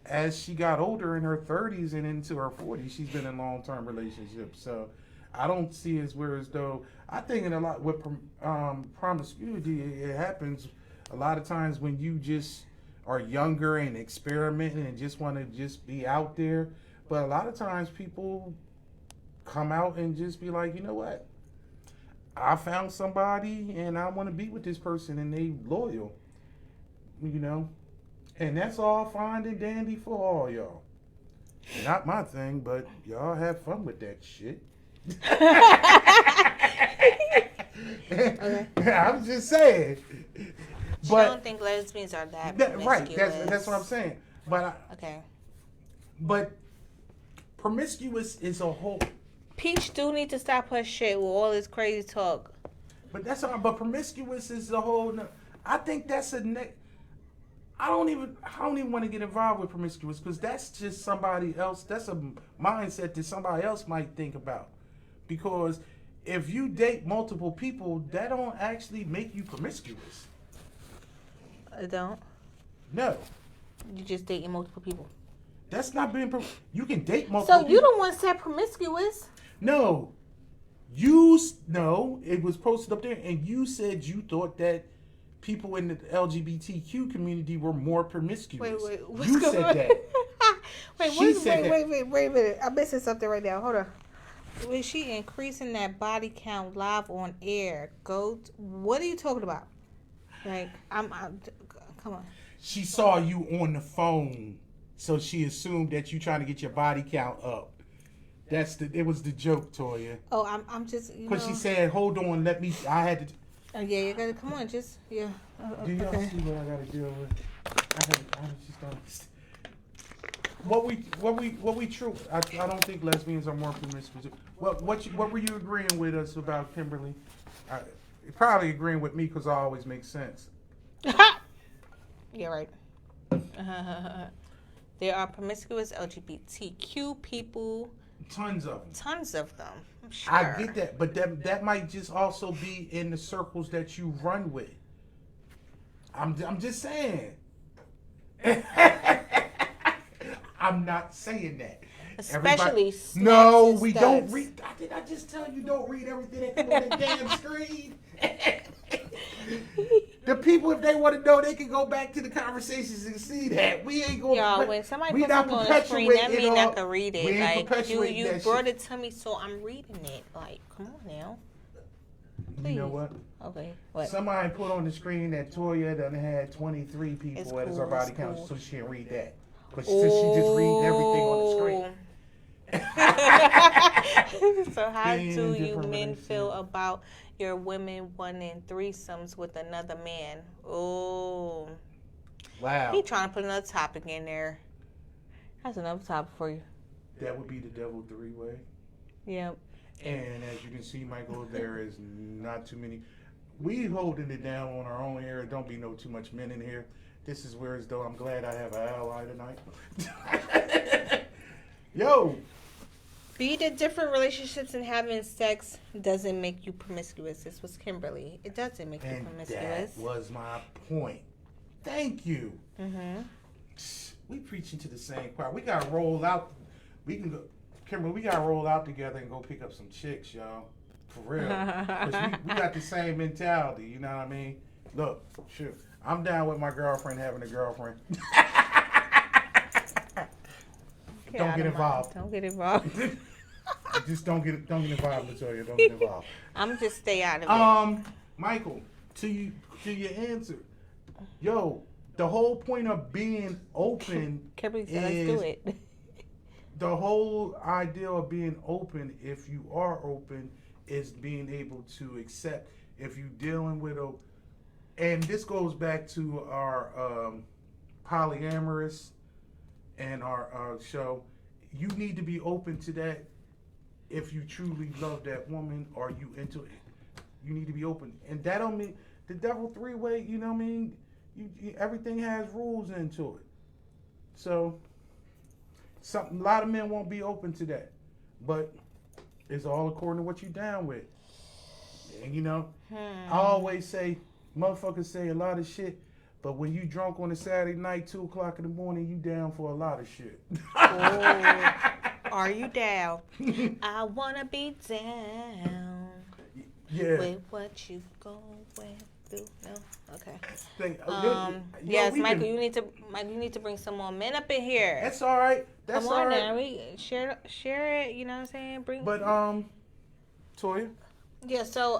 as she got older in her 30s and into her 40s. She's been in long-term relationships, so I don't see it as though I think in a lot with promiscuity, it happens a lot of times when you just are younger and experimenting and just want to just be out there. But a lot of times people come out and just be like, you know what? I found somebody and I want to be with this person and they loyal, and that's all fine and dandy for all y'all. Not my thing, but y'all have fun with that shit. Okay. I'm just saying. I But don't think lesbians are that right, promiscuous. that's what I'm saying. Okay. But promiscuous is a whole. Peach do need to stop her shit with all this crazy talk. But that's all. But promiscuous is a whole. I think that's a. I don't even want to get involved with promiscuous because that's just somebody else. That's a mindset that somebody else might think about. Because if you date multiple people, that don't actually make you promiscuous. I don't. No, You just dating multiple people. that's not being. You can date multiple. So people. you the one said promiscuous. No, no. It was posted up there, and you said you thought that people in the LGBTQ community were more promiscuous. Wait. What's You going said on? that. Wait, said that. wait a minute. I'm missing something right now. Hold on. Was she increasing that body count live on air? Goat. What are you talking about? Like, I'm come on. She saw you on the phone, so she assumed that you trying to get your body count up. It was the joke, Toya. Oh, I'm just. Because she said, "Hold on, let me." I had to. Oh, yeah, you gotta come on. Just yeah. Do y'all Okay. see what I gotta deal with? I just don't. What we true? I don't think lesbians are more promiscuous. What were you agreeing with us about, Kimberly? You're probably agreeing with me because I always make sense. Yeah, right. There are promiscuous LGBTQ people. Tons of them. Tons of them. I'm sure. I get that, but that might just also be in the circles that you run with. I'm just saying. I'm not saying that. Especially no, snaps we and don't studs. read. Did I just tell you don't read everything that comes on the damn screen? The people, if they want to know, they can go back to the conversations and see that we ain't going. Y'all, when somebody puts something on the screen, that means I can read We it. ain't Like, perpetuating you that brought shit. it to me, so I'm reading it. Like, come on now. You know Please. what? Okay, what? Somebody put on the screen that Toya done had 23 It's people as cool, her body it's count, cool. so she can't read that. But she just read everything on the screen. So how Being do in you different men feel relationships. about your women wanting threesomes with another man? Oh, Wow. he trying to put another topic in there. That's another topic for you. That would be the devil three-way. Yep. And as you can see, Michael, there is not too many. We holding it down on our own here. Don't be no too much men in here. This is where as though I'm glad I have an ally tonight. Yo, Being in different relationships and having sex doesn't make you promiscuous. This was Kimberly. It doesn't make you and promiscuous. that was my point. Thank you. Mm-hmm. We preaching to the same choir. We gotta roll out. We can go, Kimberly. We gotta roll out together and go pick up some chicks, y'all. For real. 'Cause we got the same mentality. You know what I mean? Look, shoot. I'm down with my girlfriend having a girlfriend. Don't get involved. Don't get involved. Just don't get involved, Latoya. Don't get involved. I'm just stay out of it. Michael, to your answer. Yo, the whole point of being open Kimberly said, let's do it. The whole idea of being open, if you are open, is being able to accept if you're dealing with a, and this goes back to our polyamorous and our show. You need to be open to that. If you truly love that woman or you into it, you need to be open. And that don't mean the devil three-way, you know what I mean? Everything has rules into it. So a lot of men won't be open to that. But it's all according to what you down with. And you know, I always say, motherfuckers say a lot of shit, but when you drunk on a Saturday night, 2 o'clock in the morning, you down for a lot of shit. Oh, are you down? I wanna be down. Yeah. With what you going through. No? Okay. Yes, Michael, you need to bring some more men up in here. That's all right. That's Come all on right. now. We share it, you know what I'm saying? But Toya. Yeah, so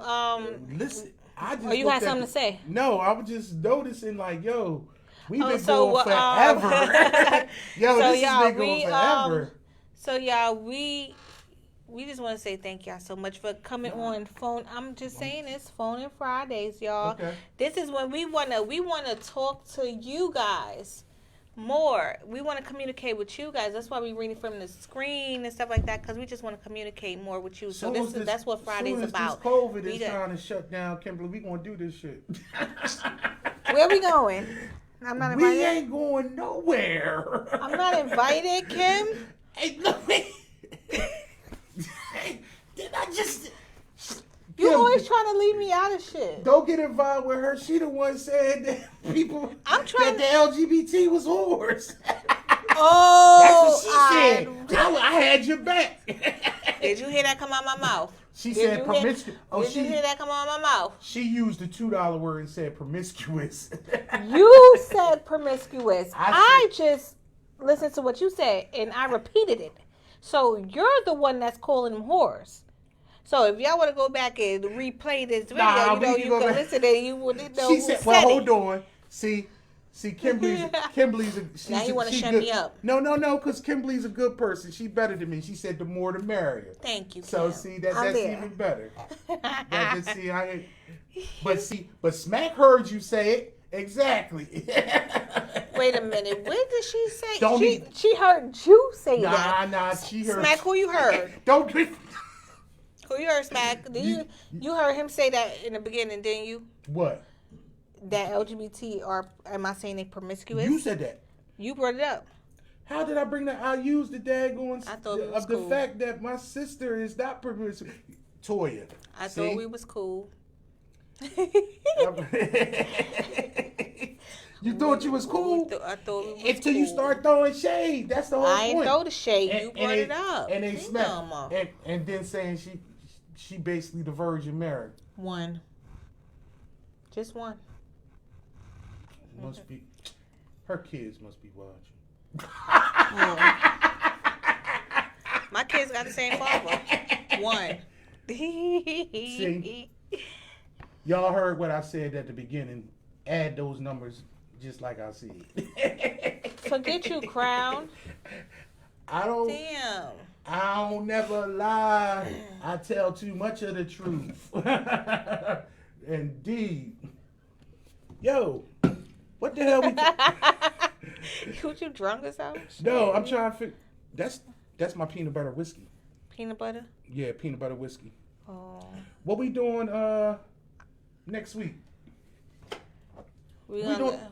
Listen, I just. Oh, you had something to say? No, I was just noticing, like, yo, we've been so, going forever. Yo, so this has been going forever. So y'all, we just want to say thank y'all so much for coming on phone. I'm just saying it's Phone and Fridays, y'all. Okay. This is when we wanna talk to you guys more. We want to communicate with you guys. That's why we reading from the screen and stuff like that, because we just want to communicate more with you. So that's what Friday's about. This COVID is trying to shut down, Kimberly. We gonna do this shit. Where we going? I'm not invited. We ain't going nowhere. I'm not invited, Kim. Hey, look, did I just? You Kim, always trying to leave me out of shit. Don't get involved with her. She the one said that people I'm that the LGBT was whores. Oh, that's what she said. I had your back. Did you hear that come out my mouth? She said promiscuous. Did you hear that come out my mouth? She used the $2 word and said promiscuous. You said promiscuous. I just listened to what you said and I repeated it. So you're the one that's calling them whores. So if y'all want to go back and replay this video, you can listen and you wouldn't know she said, well, hold on. See, Kimberly's now you want to shut me up. No, because Kimberly's a good person. She's better than me. She said the more the merrier. Thank you, Kim. So see, that's even better. But Smack heard you say it. Exactly. Wait a minute. What did she say? She heard you say that. Nah, she heard. Smack, who you heard? Don't be. Who you heard, Smack? You heard him say that in the beginning, didn't you? What? That LGBT am I saying they promiscuous? You said that. You brought it up. How did I bring that? I used the daggone of the cool. fact that my sister is not promiscuous. Toya. I thought we was cool. You thought you was cool? I thought we was until cool. you start throwing shade. That's the whole point. I ain't throw the shade. You brought it up. And they smacked. And then saying she basically the Virgin Mary. One. Just one. Must be. Her kids must be watching. My kids got the same father. One. See, y'all heard what I said at the beginning. Add those numbers just like I said. Forget you, Crown. I don't. Damn. I don't never lie. I tell too much of the truth. Indeed. Yo, what the hell? What, you drunk or something? No, I'm trying to figure. That's my peanut butter whiskey. Peanut butter? Yeah, peanut butter whiskey. Oh. What we doing next week? What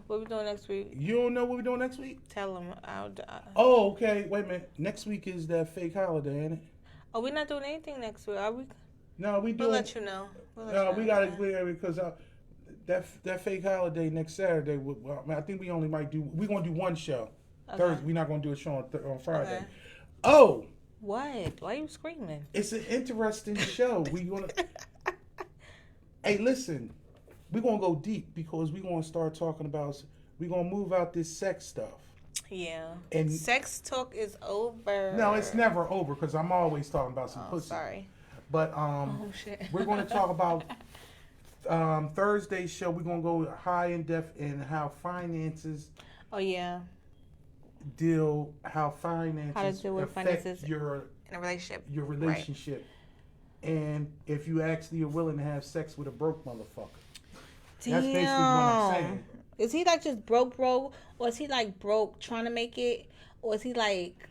we doing next week? You don't know what we doing next week? Tell them. Oh, okay. Wait a minute. Next week is that fake holiday, ain't it? Oh, we're not doing anything next week, are we? No, we doing. We'll let you know. We gotta clear because that fake holiday next Saturday. Well, I think we only might do. We're gonna do one show. Okay. Thursday. We're not gonna do a show on Friday. Okay. Oh. What? Why are you screaming? It's an interesting show. We gonna. Hey, listen. We're gonna go deep because we're gonna start talking about. We're gonna move out this sex stuff. Yeah. And sex talk is over. No, it's never over because I'm always talking about some pussy. Sorry. But Oh shit. we're gonna talk about Thursday's show. We're gonna go high in depth in how finances. Oh yeah. How finances How to deal with affect finances your in a relationship. Your relationship, and if you actually are willing to have sex with a broke motherfucker. Damn. That's basically what I'm saying. Is he like just broke, or is he like broke trying to make it, or is he like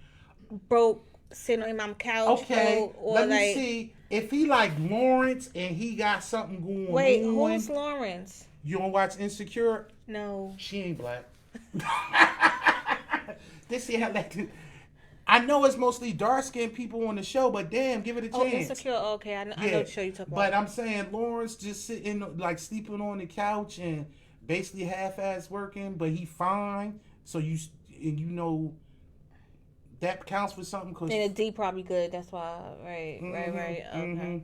broke sitting on my couch? Okay, or let like, me see. If he like Lawrence and he got something going on. Wait, who's Lawrence? You don't watch Insecure? No. She ain't black. This year, I know it's mostly dark-skinned people on the show, but damn, give it a chance. Oh, Insecure. Oh, okay, I know what show you talking about. But I'm saying Lawrence just sitting, like sleeping on the couch and basically half-ass working, but he fine. So you know that counts for something. Cause and the D probably good. That's why. Right. Okay.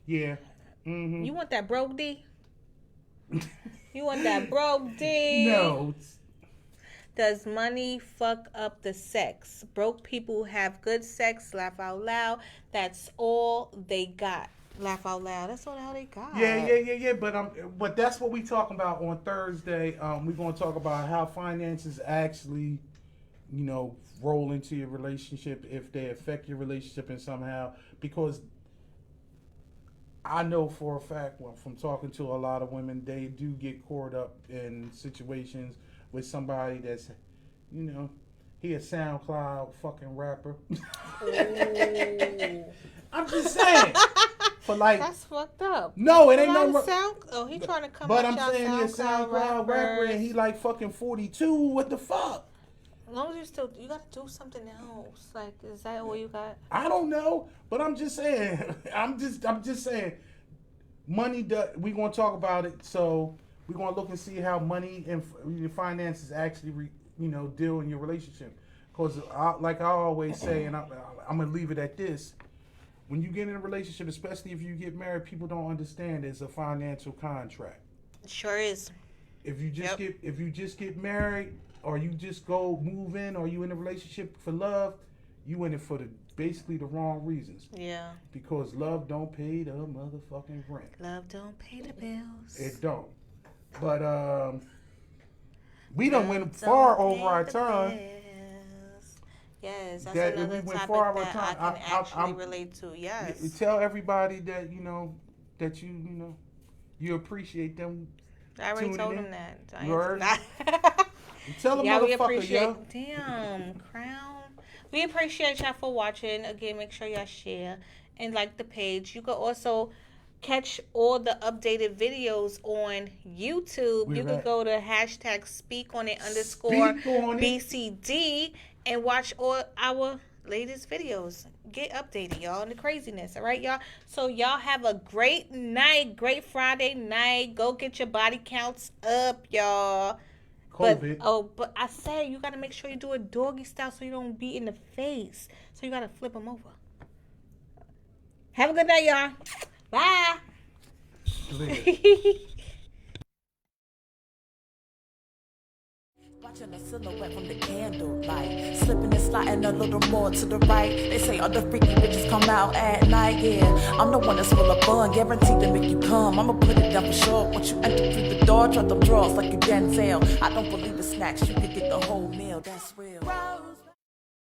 Yeah. You want that broke D? You want that broke D? No. Does money fuck up the sex? Broke people have good sex. Laugh out loud. That's all they got. Laugh out loud. That's all the hell they got. Yeah. But that's what we talking about on Thursday. We're gonna talk about how finances actually, roll into your relationship, if they affect your relationship in somehow. Because I know for a fact, from talking to a lot of women, they do get caught up in situations with somebody that's, he a SoundCloud fucking rapper. I'm just saying. For like, that's fucked up. No, it ain't no. He trying to come. But I'm saying he a SoundCloud rapper and he like fucking 42. What the fuck? As long as you gotta do something else. Like, is that all you got? I don't know, but I'm just saying. I'm just saying. Money. We gonna talk about it. So we're gonna look and see how money and your finances actually, deal in your relationship. Because, like I always say, and I'm gonna leave it at this. When you get in a relationship, especially if you get married, people don't understand it's a financial contract. It sure is. If you just get married, or you just go move in, or you in a relationship for love, you in it for basically the wrong reasons. Yeah. Because love don't pay the motherfucking rent. Love don't pay the bills. It don't. But we done went far over our time. Yes, that's another topic that I can actually relate to. Yes. Tell everybody that that you appreciate them. I already told them that. You heard? Tell them, we motherfucker, appreciate. yo. Damn, Crown. We appreciate y'all for watching. Again, make sure y'all share and like the page. You can also catch all the updated videos on YouTube. You can go to #SpeakOnIt_BCD and watch all our latest videos. Get updated, y'all, on the craziness. All right, y'all? So y'all have a great night, great Friday night. Go get your body counts up, y'all. But I said you got to make sure you do a doggy style so you don't be in the face. So you got to flip them over. Have a good night, y'all. Bye. Watching the silhouette from the candlelight, slipping and sliding a little more to the right. They say all the freaky bitches come out at night. Yeah, I'm the one that's full of fun, guaranteed to make you come. I'ma put it down for sure. Once you enter through the door, drop them drawers like you Denzel. I don't believe the snacks, you could get the whole meal. That's real.